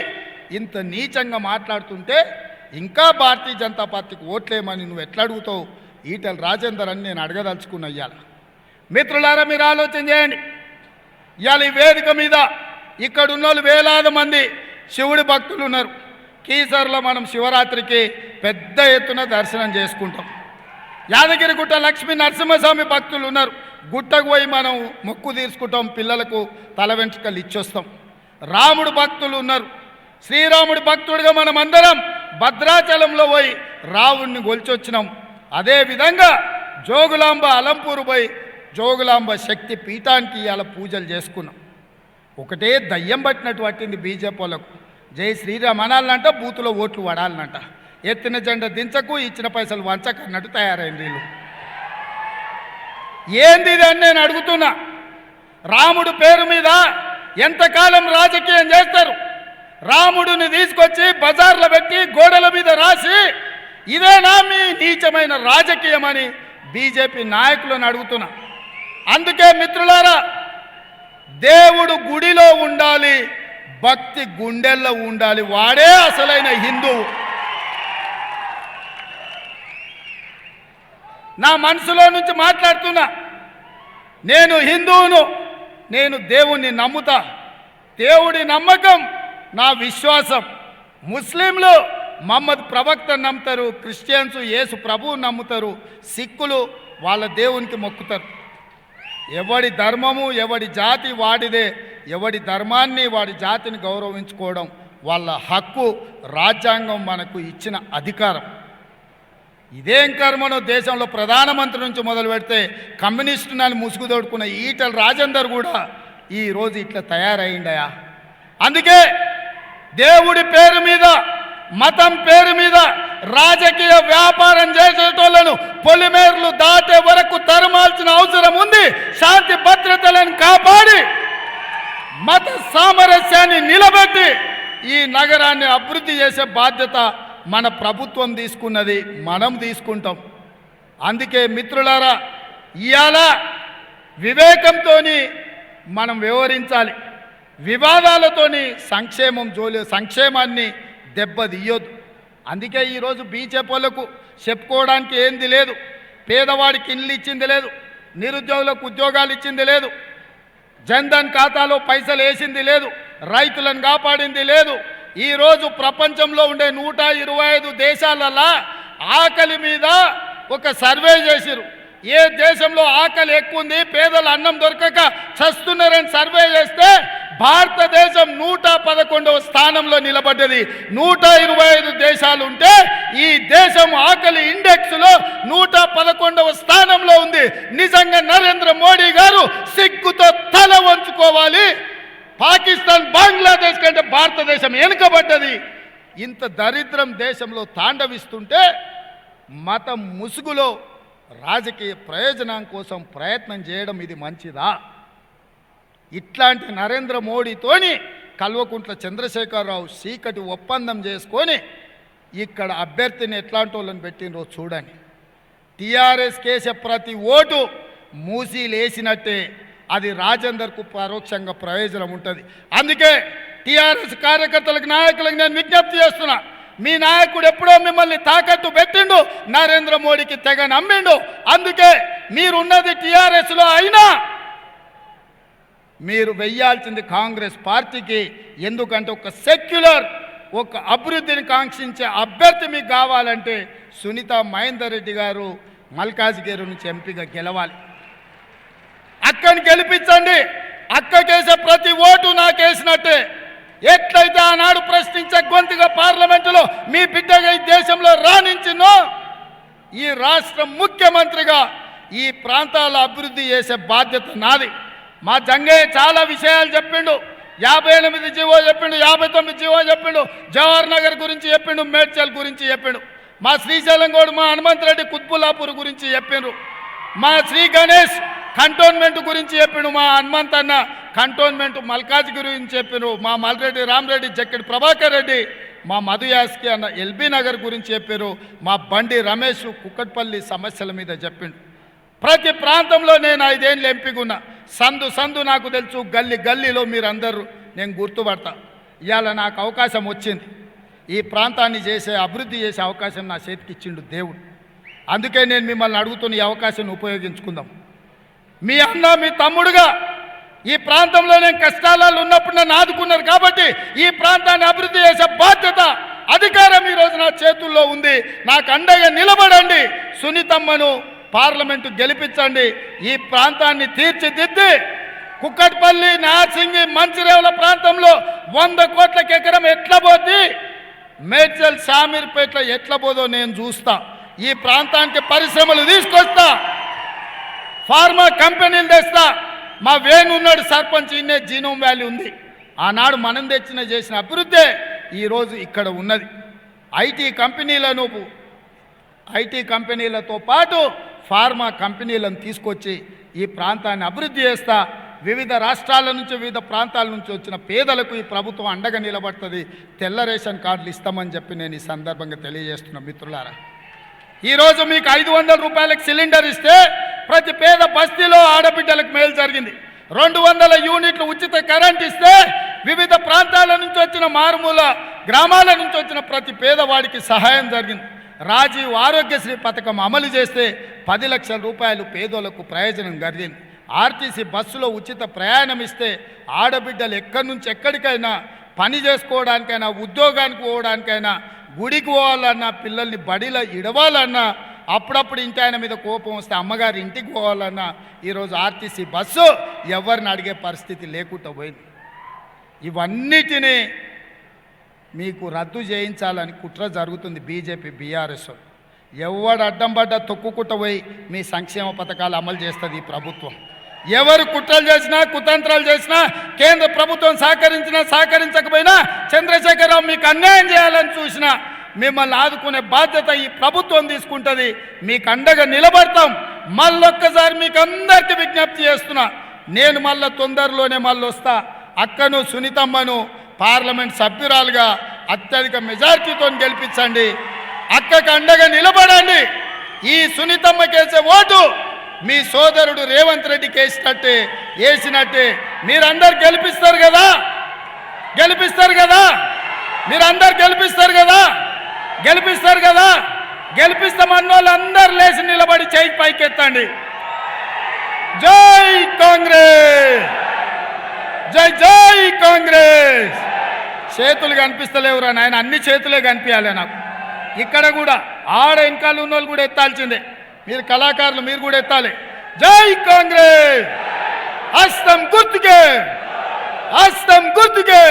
ఇంత నీచంగా మాట్లాడుతుంటే ఇంకా భారతీయ జనతా పార్టీకి ఓట్లేమని నువ్వు ఎట్లా అడుగుతావు ఈటెల రాజేందర్ అని నేను అడగదలుచుకున్నా. ఇవాళ మిత్రులారా మీరు ఆలోచన చేయండి. ఇవాళ ఈ వేదిక మీద ఇక్కడ ఉన్న వాళ్ళు వేలాది మంది శివుడి భక్తులు ఉన్నారు. కీసర్లో మనం శివరాత్రికి పెద్ద ఎత్తున దర్శనం చేసుకుంటాం. యాదగిరిగుట్ట లక్ష్మీ నరసింహస్వామి భక్తులు ఉన్నారు. గుట్టకు పోయి మనం మొక్కు తీర్చుకుంటాం, పిల్లలకు తల వెంట్రుకలు ఇచ్చొస్తాం. రాముడు భక్తులు ఉన్నారు. శ్రీరాముడి భక్తుడిగా మనం అందరం భద్రాచలంలో పోయి రావుడిని గొల్చొచ్చినాం. అదేవిధంగా జోగులాంబ అలంపూరు పోయి జోగులాంబ శక్తి పీఠానికి ఇవాళ పూజలు చేసుకున్నాం. ఒకటే దయ్యం పట్టినట్టు పట్టింది బీజేపీ వాళ్ళకు. జై శ్రీరామ్ అనాలనంట, బూతులో ఓట్లు పడాలనంట. ఎత్తిన జెండా దించకు, ఇచ్చిన పైసలు వంచకు అన్నట్టు తయారైంది వీళ్ళు. ఏంది ఇది అని నేను అడుగుతున్నా. రాముడు పేరు మీద ఎంతకాలం రాజకీయం చేస్తారు? రాముడిని తీసుకొచ్చి బజార్లో పెట్టి గోడల మీద రాసి ఇదేనా మీ నీచమైన రాజకీయం అని బీజేపీ నాయకులను అడుగుతున్నా. అందుకే మిత్రులారా, దేవుడు గుడిలో ఉండాలి, భక్తి గుండెల్లో ఉండాలి. వాడే అసలైన హిందువు. నా మనసులో నుంచి మాట్లాడుతున్నా. నేను హిందువును, నేను దేవుణ్ణి నమ్ముతా. దేవుడి నమ్మకం నా విశ్వాసం. ముస్లింలు మహమ్మద్ ప్రవక్తను నమ్ముతారు, క్రిస్టియన్స్ యేసు ప్రభువుని నమ్ముతారు, సిక్కులు వాళ్ళ దేవునికి మొక్కుతారు. ఎవడి ధర్మము ఎవడి జాతి వాడిదే. ఎవడి ధర్మాన్ని వాడి జాతిని గౌరవించుకోవడం వాళ్ళ హక్కు. రాజ్యాంగం మనకు ఇచ్చిన అధికారం. ఇదేం కర్మనో దేశంలో ప్రధానమంత్రి నుంచి మొదలు పెడితే కమ్యూనిస్టుని ముసుగు తోడుకున్న ఈటెల రాజేందర్ కూడా ఈరోజు ఇట్లా తయారైండయా. అందుకే దేవుడి పేరు మీద, మతం పేరు మీద రాజకీయ వ్యాపారం చేసేటోళ్లను పొలిమేర్లు దాటే వరకు తరమాల్సిన అవసరం ఉంది. శాంతి భద్రతలను కాపాడి మత సామరస్యాన్ని నిలబెట్టి ఈ నగరాన్ని అభివృద్ధి చేసే బాధ్యత మన ప్రభుత్వం తీసుకున్నది, మనం తీసుకుంటాం. అందుకే మిత్రులారా, ఇవాళ వివేకంతో మనం వ్యవహరించాలి. వివాదాలతోని సంక్షేమాన్ని దెబ్బతీయొద్దు. అందుకే ఈరోజు బీజేపీ వాళ్ళకు చెప్పుకోవడానికి ఏంది లేదు. పేదవాడికి ఇల్లు ఇచ్చింది లేదు, నిరుద్యోగులకు ఉద్యోగాలు ఇచ్చింది లేదు, జన్ధన్ ఖాతాలో పైసలు వేసింది లేదు, రైతులను కాపాడింది లేదు. ఈరోజు ప్రపంచంలో ఉండే 125 దేశాలలో ఆకలి మీద ఒక సర్వే చేసిరు. ఏ దేశంలో ఆకలి ఎక్కువ ఉంది, పేదలు అన్నం దొరకక చస్తున్నారని సర్వే చేస్తే భారతదేశం 111వ స్థానంలో నిలబడ్డది. 125 దేశాలు ఉంటే ఈ దేశం ఆకలి ఇండెక్స్లో 111వ స్థానంలో ఉంది. నిజంగా నరేంద్ర మోడీ గారు సిగ్గుతో తల వంచుకోవాలి. పాకిస్తాన్, బంగ్లాదేశ్ కంటే భారతదేశం వెనుకబడ్డది. ఇంత దరిద్రం దేశంలో తాండవిస్తుంటే మతం ముసుగులో రాజకీయ ప్రయోజనం కోసం ప్రయత్నం చేయడం ఇది మంచిదా? ఇట్లాంటి నరేంద్ర మోడీతోని కల్వకుంట్ల చంద్రశేఖరరావు చీకటి ఒప్పందం చేసుకొని ఇక్కడ అభ్యర్థిని ఎట్లాంటి వాళ్ళని పెట్టినరో చూడండి. టీఆర్ఎస్ కేసే ప్రతి ఓటు మూసీలేసినట్టే అది రాజేందర్కు పరోక్షంగా ప్రయోజనం ఉంటుంది. అందుకే టీఆర్ఎస్ కార్యకర్తలకు, నాయకులకు నేను విజ్ఞప్తి చేస్తున్నా. మీ నాయకుడు ఎప్పుడో మిమ్మల్ని తాకట్టు పెట్టిండు, నరేంద్ర మోడీకి తెగ నమ్మిండు. అందుకే మీరున్నది టీఆర్ఎస్లో అయినా మీరు వెయ్యాల్సింది కాంగ్రెస్ పార్టీకి. ఎందుకంటే ఒక సెక్యులర్, ఒక అభివృద్ధిని కాంక్షించే అభ్యర్థి మీకు కావాలంటే సునీతా మహేందర్ రెడ్డి గారు మల్కాజ్గిరి నుంచి ఎంపీగా గెలవాలి. అక్కని గెలిపించండి. అక్కకేసే ప్రతి ఓటు నాకేసినట్టే. ఎట్లయితే ఆనాడు ప్రశ్నించే గొంతుగా పార్లమెంటులో మీ బిడ్డగా ఈ దేశంలో రాణించినో, ఈ రాష్ట్ర ముఖ్యమంత్రిగా ఈ ప్రాంతాల అభివృద్ధి చేసే బాధ్యత నాది. మా జంగయ్య చాలా విషయాలు చెప్పిండు. 58 జీవో చెప్పిండు, 59 జీవో చెప్పిండు, జవహర్ నగర్ గురించి చెప్పిండు, మేడ్చల్ గురించి చెప్పిండు. మా శ్రీశైలం గౌడ్, మా హనుమంతరెడ్డి కుత్బుల్లాపూర్ గురించి చెప్పిండ్రు. మా శ్రీ గణేష్ కంటోన్మెంట్ గురించి చెప్పిండు, మా హనుమంతన్న కంటోన్మెంట్ మల్కాజ్ గురించి చెప్పిండ్రు, మా మల్రెడ్డి రామరెడ్డి, జక్కడి ప్రభాకర్ రెడ్డి, మా మధుయాస్కి అన్న ఎల్బీ నగర్ గురించి చెప్పారు. మా బండి రమేష్ కుక్కట్పల్లి సమస్యల మీద చెప్పిండు. ప్రతి ప్రాంతంలో నేను 5 ఏళ్ళు ఎంపీగా ఉన్నా. సందు సందు నాకు తెలుసు, గల్లీ గల్లీలో మీరందరూ నేను గుర్తుపడతా. ఇవాళ నాకు అవకాశం వచ్చింది, ఈ ప్రాంతాన్ని అభివృద్ధి చేసే అవకాశం నా చేతికి ఇచ్చిండు దేవుడు. అందుకే నేను మిమ్మల్ని అడుగుతున్న ఈ అవకాశాన్ని ఉపయోగించుకుందాం. మీ అన్న మీ తమ్ముడుగా ఈ ప్రాంతంలో నేను కష్టాలలో ఉన్నప్పుడు నన్ను ఆదుకున్నారు కాబట్టి ఈ ప్రాంతాన్ని అభివృద్ధి చేసే బాధ్యత, అధికారం ఈరోజు నా చేతుల్లో ఉంది. నాకు అండగా నిలబడండి, సునీతమ్మను పార్లమెంటు గెలిపించండి, ఈ ప్రాంతాన్ని తీర్చిదిద్ది కుక్కట్పల్లి, నార్సింగి, మంచిరేవుల ప్రాంతంలో 100 కోట్లకి ఎకరం ఎట్లా పోద్ది, మేడ్చల్ షామీర్పేటలో ఎట్లా పోదో నేను చూస్తా. ఈ ప్రాంతానికి పరిశ్రమలు తీసుకొస్తా, ఫార్మా కంపెనీలు తెస్తా. మా వేణు ఉన్నాడు సర్పంచ్, ఇన్నే జీనోమ్ వ్యాలీ ఉంది. ఆనాడు మనం చేసిన అభివృద్ధి ఈరోజు ఇక్కడ ఉన్నది. ఐటీ కంపెనీలతో పాటు ఫార్మా కంపెనీలను తీసుకొచ్చి ఈ ప్రాంతాన్ని అభివృద్ధి చేస్తా. వివిధ రాష్ట్రాల నుంచి, వివిధ ప్రాంతాల నుంచి వచ్చిన పేదలకు ఈ ప్రభుత్వం అండగా నిలబడుతుంది. తెల్ల రేషన్ కార్డులు ఇస్తామని చెప్పి నేను ఈ సందర్భంగా తెలియజేస్తున్నా. మిత్రులారా, ఈరోజు మీకు 500 రూపాయలకు సిలిండర్ ఇస్తే ప్రతి పేద బస్తీలో ఆడబిడ్డలకు మేలు జరిగింది. 200 యూనిట్లు ఉచిత కరెంట్ ఇస్తే వివిధ ప్రాంతాల నుంచి వచ్చిన మారుమూల గ్రామాల నుంచి వచ్చిన ప్రతి పేదవాడికి సహాయం జరిగింది. రాజీవ్ ఆరోగ్యశ్రీ పథకం అమలు చేస్తే 10 లక్షల రూపాయలు పేదోళ్లకు ప్రయోజనం కలిగింది. ఆర్టీసీ బస్సులో ఉచిత ప్రయాణం ఇస్తే ఆడబిడ్డలు ఎక్కడి నుంచి ఎక్కడికైనా పని చేసుకోవడానికైనా, ఉద్యోగానికి పోవడానికైనా, గుడికి పోవాలన్నా, పిల్లల్ని బడిలో ఇడవాలన్నా, అప్పుడప్పుడు ఇంటి ఆయన మీద కోపం వస్తే అమ్మగారి ఇంటికి పోవాలన్నా ఈరోజు ఆర్టీసీ బస్సు ఎవరిని అడిగే పరిస్థితి లేకుండా పోయింది. ఇవన్నిటినీ మీకు రద్దు చేయించాలని కుట్ర జరుగుతుంది బీజేపీ బీఆర్ఎస్. ఎవడు అడ్డం పడ్డా తొక్కుకుంటూ పోయి మీ సంక్షేమ పథకాలు అమలు చేస్తుంది ఈ ప్రభుత్వం. ఎవరు కుట్రలు చేసినా, కుతంత్రాలు చేసినా, కేంద్ర ప్రభుత్వం సహకరించినా సహకరించకపోయినా, చంద్రశేఖరరావు మీకు అన్యాయం చేయాలని చూసినా మిమ్మల్ని ఆదుకునే బాధ్యత ఈ ప్రభుత్వం తీసుకుంటుంది. మీకు అండగా నిలబడతాం. మళ్ళొక్కసారి మీకు అందరికీ విజ్ఞప్తి చేస్తున్నా, నేను మళ్ళీ తొందరలోనే వస్తా. అక్కను సునీతమ్మను పార్లమెంట్ సభ్యురాలుగా అత్యధిక మెజార్టీతో గెలిపించండి. అక్కకు అండగా నిలబడండి. ఈ సునీతమ్మకేసే ఓటు మీ సోదరుడు రేవంత్ రెడ్డికి వేసినట్టే మీరందరు గెలిపిస్తారు కదా, మీరందరు గెలిపిస్తారు కదా. గెలిపిస్తామన్న వాళ్ళందరూ లేచి నిలబడి చేయి పైకెత్తండి. జై కాంగ్రెస్, జై జై కాంగ్రెస్. చేతులు కనిపిస్తలేవురా నాయన, అన్ని చేతులే కనిపించాలి నాకు. ఇక్కడ కూడా ఆడ వెనకాల ఉన్న వాళ్ళు కూడా ఎత్తాల్సిందే. మీరు కళాకారులు, మీరు కూడా ఎత్తాలి. జై కాంగ్రెస్, హస్తం గుర్తుకే.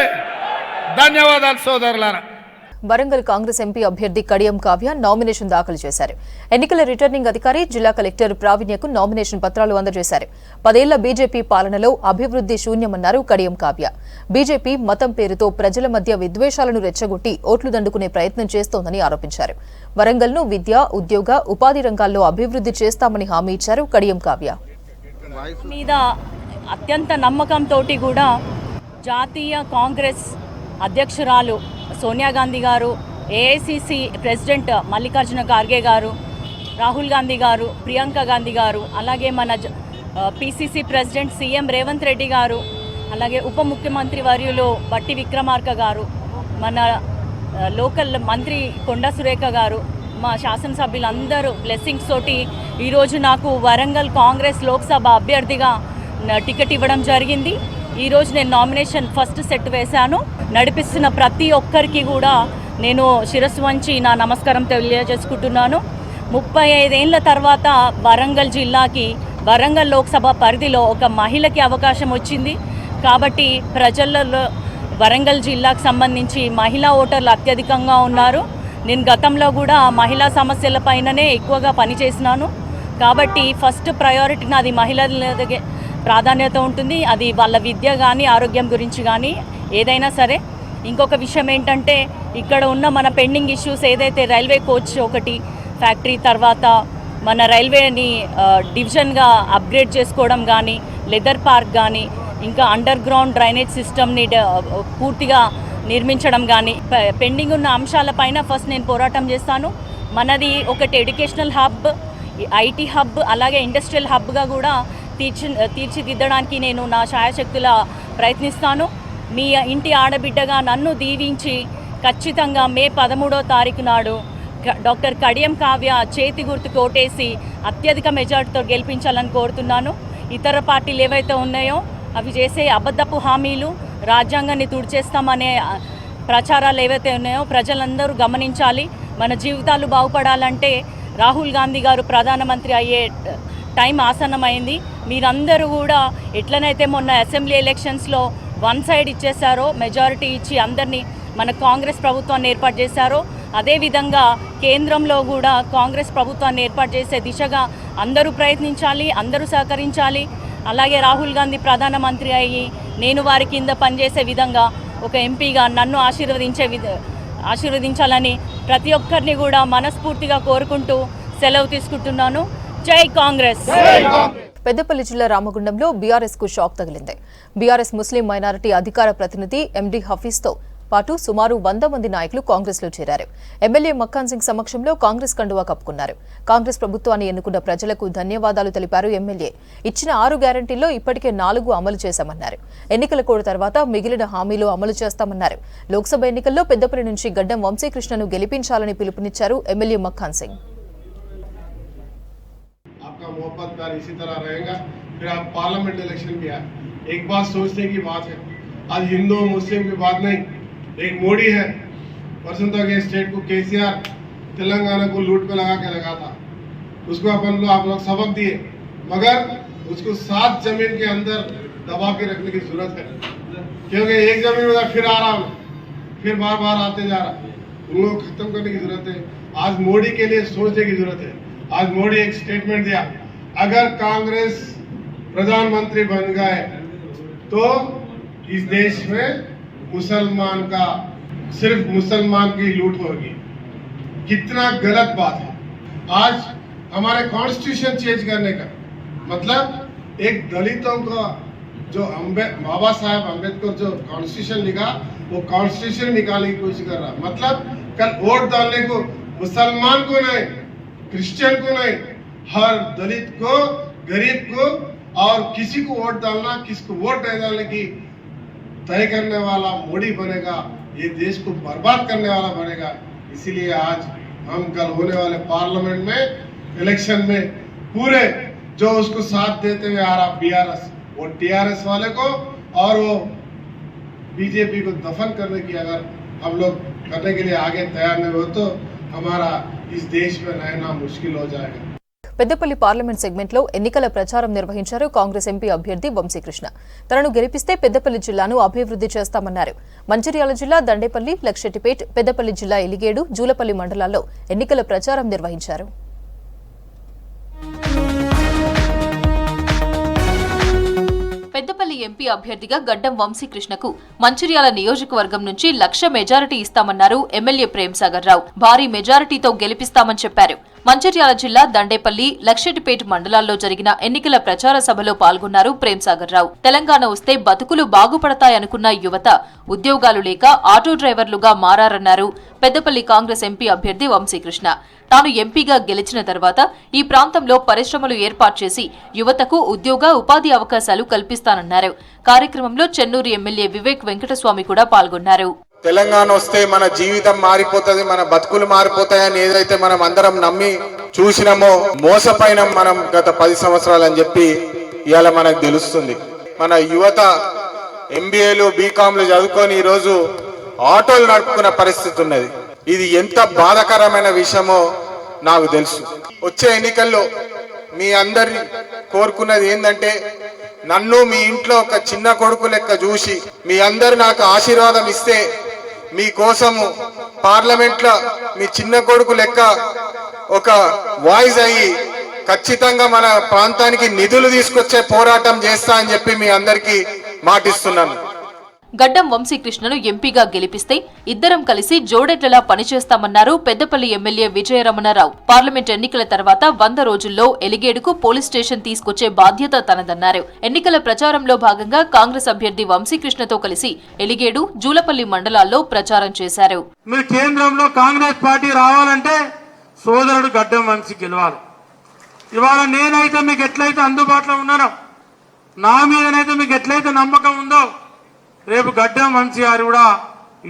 ధన్యవాదాలు సోదరులారా. వరంగల్ కాంగ్రెస్ ఎంపీ అభ్యర్థి కడియం కావ్య నామినేషన్ దాఖలు చేశారు. ఎన్నికల రిటర్నింగ్ అధికారి జిల్లా కలెక్టర్ ప్రావీణ్యకు నామినేషన్ పత్రాలు అందజేశారు. 10 ఏళ్ల బీజేపీ పాలనలో అభివృద్ధి శూన్యమన్నారు కడియం కావ్య. బీజేపీ మతం పేరుతో ప్రజల మధ్య విద్వేషాలను రెచ్చగొట్టి ఓట్లు దండుకునే ప్రయత్నం చేస్తోందని ఆరోపించారు. వరంగల్ను విద్య, ఉద్యోగ, ఉపాధి రంగాల్లో అభివృద్ధి చేస్తామని హామీ ఇచ్చారు కడియం కావ్య. మీద అత్యంత నమ్మకంతో కూడా జాతీయ కాంగ్రెస్ అధ్యక్షురాలు సోనియా గాంధీ గారు, ఏఐసిసి ప్రెసిడెంట్ మల్లికార్జున ఖార్గే గారు, రాహుల్ గాంధీ గారు, ప్రియాంక గాంధీ గారు, అలాగే మన PCC president CM Revanth Reddy గారు, అలాగే ఉప ముఖ్యమంత్రి వర్యులు బట్టి విక్రమార్క గారు, మన లోకల్ మంత్రి కొండా సురేఖ గారు, మా శాసనసభ్యులందరూ బ్లెస్సింగ్స్ తోటి ఈరోజు నాకు వరంగల్ కాంగ్రెస్ లోక్సభ అభ్యర్థిగా టికెట్ ఇవ్వడం జరిగింది. ఈరోజు నేను నామినేషన్ ఫస్ట్ సెట్ వేశాను. నడిపిస్తున్న ప్రతి ఒక్కరికి కూడా నేను శిరస్సు వంచి నా నమస్కారం తెలియజేసుకుంటున్నాను. 35 ఏళ్ల తర్వాత వరంగల్ జిల్లాకి, వరంగల్ లోక్సభ పరిధిలో ఒక మహిళకి అవకాశం వచ్చింది. కాబట్టి ప్రజలలో వరంగల్ జిల్లాకు సంబంధించి మహిళా ఓటర్లు అత్యధికంగా ఉన్నారు. నేను గతంలో కూడా మహిళా సమస్యలపైననే ఎక్కువగా పనిచేసినాను. కాబట్టి ఫస్ట్ ప్రయారిటీ నాది మహిళలకి ప్రాధాన్యత ఉంటుంది. అది వాళ్ళ విద్య కానీ, ఆరోగ్యం గురించి కానీ ఏదైనా సరే. ఇంకొక విషయం ఏంటంటే, ఇక్కడ ఉన్న మన పెండింగ్ ఇష్యూస్ ఏదైతే రైల్వే కోచ్ ఒకటి ఫ్యాక్టరీ, తర్వాత మన రైల్వేని డివిజన్గా అప్గ్రేడ్ చేసుకోవడం కానీ, లెదర్ పార్క్ కానీ, ఇంకా అండర్ గ్రౌండ్ డ్రైనేజ్ సిస్టమ్ని పూర్తిగా నిర్మించడం కానీ, పెండింగ్ ఉన్న అంశాలపైన ఫస్ట్ నేను పోరాటం చేస్తాను. మనది ఒకటి ఎడ్యుకేషనల్ హబ్, ఐటీ హబ్, అలాగే ఇండస్ట్రియల్ హబ్గా కూడా తీర్చిదిద్దడానికి నేను నా శాయశక్తుల ప్రయత్నిస్తాను. మీ ఇంటి ఆడబిడ్డగా నన్ను దీవించి ఖచ్చితంగా మే 13వ తారీఖు నాడు డాక్టర్ కడియం కావ్య చేతి గుర్తుకు ఓటేసి అత్యధిక మెజార్టీతో గెలిపించాలని కోరుతున్నాను. ఇతర పార్టీలు ఏవైతే ఉన్నాయో అవి చేసే అబద్ధపు హామీలు, రాజ్యాంగాన్ని తుడిచేస్తామనే ప్రచారాలు ఏవైతే ఉన్నాయో ప్రజలందరూ గమనించాలి. మన జీవితాలు బాగుపడాలంటే రాహుల్ గాంధీ గారు ప్రధానమంత్రి అయ్యే టైం ఆసన్నమైంది. మీరందరూ కూడా ఎట్లనైతే మొన్న అసెంబ్లీ ఎలక్షన్స్లో వన్ సైడ్ ఇచ్చేశారో, మెజారిటీ ఇచ్చి అందరినీ మన కాంగ్రెస్ ప్రభుత్వాన్ని ఏర్పాటు చేశారో, అదేవిధంగా కేంద్రంలో కూడా కాంగ్రెస్ ప్రభుత్వాన్ని ఏర్పాటు చేసే దిశగా అందరూ ప్రయత్నించాలి, అందరూ సహకరించాలి. అలాగే రాహుల్ గాంధీ ప్రధానమంత్రి అయ్యి నేను వారి కింద పనిచేసే విధంగా ఒక ఎంపీగా నన్ను ఆశీర్వదించాలని ప్రతి ఒక్కరిని కూడా మనస్ఫూర్తిగా కోరుకుంటూ సెలవు తీసుకుంటున్నాను. జై కాంగ్రెస్. పెద్దపల్లి జిల్లా రామగుండంలో బీఆర్ఎస్ కు షాక్ తగిలింది. బీఆర్ఎస్ ముస్లిం మైనారిటీ అధికార ప్రతినిధి ఎండి హఫీజ్తో పాటు సుమారు 100 మంది నాయకులు కాంగ్రెస్ లో చేరారు. ఎమ్మెల్యే మక్కాన్ సింగ్ సమక్షంలో కాంగ్రెస్ కండువా కప్పుకున్నారు. కాంగ్రెస్ ప్రభుత్వాన్ని ఎన్నుకున్న ప్రజలకు ధన్యవాదాలు తెలిపారు ఎమ్మెల్యే. ఇచ్చిన 6 గ్యారంటీల్లో ఇప్పటికే 4 అమలు చేశామన్నారు. ఎన్నికల కోడ్ తర్వాత మిగిలిన హామీలు అమలు చేస్తామన్నారు. లోక్సభ ఎన్నికల్లో పెద్దపల్లి నుంచి గడ్డం వంశీకృష్ణను గెలిపించాలని పిలుపునిచ్చారు ఎమ్మెల్యే మక్కాన్ సింగ్. आपका मोहब्बत प्यार इसी तरह रहेगा। फिर आप पार्लियामेंट इलेक्शन भी आए, एक बात सोचने की बात है, आज हिंदू मुस्लिम की बात नहीं, एक मोदी है। परसों तक ये स्टेट को केसीआर तेलंगाना को लूट पे लगा के लगा था, उसको आप लोग सबक दिए, मगर उसको 7 जमीन के अंदर दबा के रखने की जरूरत है, क्योंकि एक जमीन में फिर आ रहा हूँ, फिर बार बार आते जा रहा, उनको खत्म करने की जरूरत है। आज मोदी के लिए सोचने की जरूरत है। आज मोदी एक स्टेटमेंट दिया, अगर कांग्रेस प्रधानमंत्री बन गए तो इस देश में मुसलमान का सिर्फ मुसलमान की लूट होगी। कितना गलत बात है। आज हमारे कॉन्स्टिट्यूशन चेंज करने का मतलब एक दलितों का जो बाबा साहब अम्बेडकर जो कॉन्स्टिट्यूशन लिखा वो कॉन्स्टिट्यूशन निकालने की कोशिश कर रहा, मतलब कल वोट डालने को मुसलमान को नहीं, क्रिश्चियन को नहीं, हर दलित को, गरीब को और किसी को वोट डालना, किसको वोट नहीं डालने की तय करने वाला मोदी बनेगा, ये देश को बर्बाद करने वाला बनेगा। इसीलिए आज हम कल होने वाले पार्लियामेंट में इलेक्शन में पूरे जो उसको साथ देते हुए आ रहा बीआरएस, वो टीआरएस वाले को और वो बीजेपी को दफन करने की अगर हम लोग करने के लिए आगे तैयार नहीं हो तो हमारा इस देश में रहना मुश्किल हो जाएगा। పెద్దపల్లి పార్లమెంట్ సెగ్మెంట్లో ఎన్నికల ప్రచారం నిర్వహించారు కాంగ్రెస్ ఎంపీ అభ్యర్థి వంశీకృష్ణ. తనను గెలిపిస్తే పెద్దపల్లి జిల్లాను అభివృద్ధి చేస్తామన్నారు. మంచిర్యాల జిల్లా దండేపల్లి, లక్షెట్టిపేట్, పెద్దపల్లి జిల్లా ఎలిగేడు, జూలపల్లి మండలాల్లో ఎన్నికల ప్రచారం నిర్వహించారు. పెద్దపల్లి ఎంపీ అభ్యర్థిగా గడ్డం వంశీకృష్ణకు మంచిర్యాల నియోజకవర్గం నుంచి 1,00,000 మెజారిటీ ఇస్తామన్నారు ఎమ్మెల్యే ప్రేమ్సాగర్ రావు. భారీ మెజారిటీతో గెలిపిస్తామని చెప్పారు. మంచిర్యాల జిల్లా దండేపల్లి, లక్షెట్టిపేట మండలాల్లో జరిగిన ఎన్నికల ప్రచార సభలో పాల్గొన్నారు ప్రేమ్సాగర్ రావు. తెలంగాణ వస్తే బతుకులు బాగుపడతాయనుకున్న యువత ఉద్యోగాలు లేక ఆటో డ్రైవర్లుగా మారారన్నారు పెద్దపల్లి కాంగ్రెస్ ఎంపీ అభ్యర్థి వంశీకృష్ణ. తాను ఎంపీగా గెలిచిన తర్వాత ఈ ప్రాంతంలో పరిశ్రమలు ఏర్పాటు చేసి యువతకు ఉద్యోగ ఉపాధి అవకాశాలు కల్పిస్తానన్నారు. కార్యక్రమంలో చెన్నూరు ఎమ్మెల్యే వివేక్ వెంకటస్వామి కూడా పాల్గొన్నారు. తెలంగాణ వస్తే మన జీవితం మారిపోతుంది, మన బతుకులు మారిపోతాయని ఏదైతే మనం అందరం నమ్మి చూసినామో మోసపోయినాం మనం గత 10 సంవత్సరాలు అని చెప్పి ఇవాళ మనకు తెలుస్తుంది. మన యువత ఎంబీఏలు, బీకాంలు చదువుకొని ఈరోజు ఆటోలు నడుపుకున్న పరిస్థితి ఉన్నది. ఇది ఎంత బాధాకరమైన విషయమో నాకు తెలుసు. వచ్చే ఎన్నికల్లో మీ అందరి కోరుకున్నది ఏంటంటే నన్ను మీ ఇంట్లో ఒక చిన్న కొడుకు లెక్క చూసి మీ అందరు నాకు ఆశీర్వాదం ఇస్తే మీకోసము పార్లమెంట్లో మీ చిన్న కొడుకు లెక్క ఒక వాయిస్ అయ్యి ఖచ్చితంగా మన ప్రాంతానికి నిధులు తీసుకొచ్చే పోరాటం చేస్తా అని చెప్పి మీ అందరికీ మాటిస్తున్నాను. గడ్డం వంశీకృష్ణను ఎంపీగా గెలిపిస్తే ఇద్దరం కలిసి జోడెట్లలా పనిచేస్తామన్నారు పెద్దపల్లి ఎమ్మెల్యే విజయరమణారావు. పార్లమెంట్ ఎన్నికల తర్వాత 100 రోజుల్లో ఎలిగేడుకు పోలీస్ స్టేషన్ తీసుకొచ్చే బాధ్యత తనదన్నారు. ఎన్నికల ప్రచారంలో భాగంగా కాంగ్రెస్ అభ్యర్థి వంశీకృష్ణతో కలిసి ఎలిగేడు, జూలపల్లి మండలాల్లో ప్రచారం చేశారు. మీరు కేంద్రంలో కాంగ్రెస్ పార్టీ రావాలంటే సోదరుడు గడ్డం వంశీ గెలవాలి. ఇవాళ నేనైతే మీకు ఎట్లయితే అందుబాటులో ఉన్నానో నా మీదనైతే మీకు ఎట్లయితే నమ్మకం ఉందో రేపు గడ్డం వంశీ గారు కూడా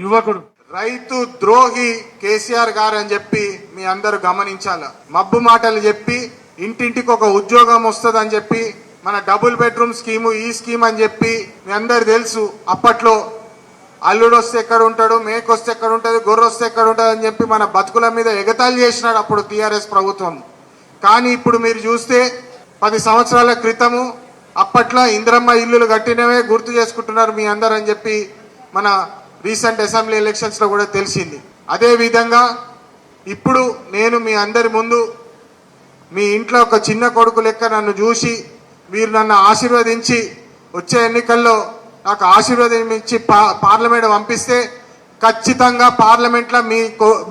యువకుడు. రైతు ద్రోహి కేసీఆర్ గారు అని చెప్పి మీ అందరూ గమనించాల. మబ్బు మాటలు చెప్పి ఇంటింటికి ఒక ఉద్యోగం వస్తుంది అని చెప్పి మన డబుల్ బెడ్రూమ్ స్కీము ఈ స్కీమ్ అని చెప్పి మీ అందరు తెలుసు. అప్పట్లో అల్లుడు వస్తే ఎక్కడ ఉంటాడు, మేక వస్తే ఎక్కడ ఉంటుంది, గొర్రె వస్తే ఎక్కడ ఉంటుంది అని చెప్పి మన బతుకుల మీద ఎగతాళి చేసినాడు అప్పుడు టీఆర్ఎస్ ప్రభుత్వం. కానీ ఇప్పుడు మీరు చూస్తే 10 సంవత్సరాల క్రితము అప్పట్లో ఇందిరమ్మ ఇల్లులు కట్టినవే గుర్తు చేసుకుంటున్నారు మీ అందరూ అని చెప్పి మన రీసెంట్ అసెంబ్లీ ఎలక్షన్స్లో కూడా తెలిసింది. అదేవిధంగా ఇప్పుడు నేను మీ అందరి ముందు మీ ఇంట్లో ఒక చిన్న కొడుకు లెక్క నన్ను చూసి మీరు నన్ను ఆశీర్వదించి వచ్చే ఎన్నికల్లో నాకు ఆశీర్వదించి పార్లమెంట్ పంపిస్తే ఖచ్చితంగా పార్లమెంట్లో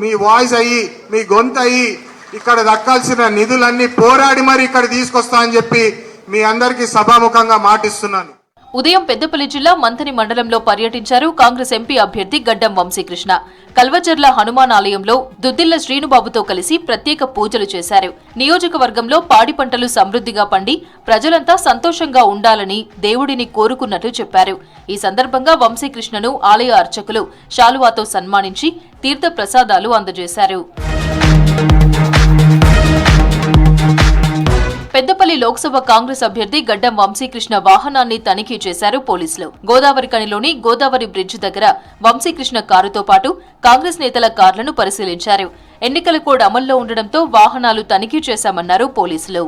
మీ వాయిస్ అయ్యి మీ గొంతు అయ్యి ఇక్కడ దక్కాల్సిన నిధులన్నీ పోరాడి మరి ఇక్కడ తీసుకొస్తా అని చెప్పి మీ అందరికీ సభాముఖంగా మాటిస్తున్నాను. ఉదయం పెద్దపల్లి జిల్లా మంథని మండలంలో పర్యటించారు కాంగ్రెస్ ఎంపీ అభ్యర్థి గడ్డం వంశీకృష్ణ. కల్వజర్ల హనుమాన్ ఆలయంలో దుద్దిళ్ల శ్రీనుబాబుతో కలిసి ప్రత్యేక పూజలు చేశారు. నియోజకవర్గంలో పాడి పంటలు సమృద్ధిగా పండి ప్రజలంతా సంతోషంగా ఉండాలని దేవుడిని కోరుకున్నట్లు చెప్పారు. ఈ సందర్భంగా వంశీకృష్ణను ఆలయ అర్చకులు శాలువాతో సన్మానించి తీర్థ ప్రసాదాలు అందజేశారు. పెద్దపల్లి లోక్సభ కాంగ్రెస్ అభ్యర్థి గడ్డం వంశీకృష్ణ వాహనాన్ని తనిఖీ చేశారు పోలీసులు. గోదావరి కనిలోని గోదావరి బ్రిడ్జ్ దగ్గర వంశీకృష్ణ కారుతో పాటు కాంగ్రెస్ నేతల కార్లను పరిశీలించారు. ఎన్నికల కోడ్ అమల్లో ఉండడంతో వాహనాలు తనిఖీ చేశామన్నారు పోలీసులు.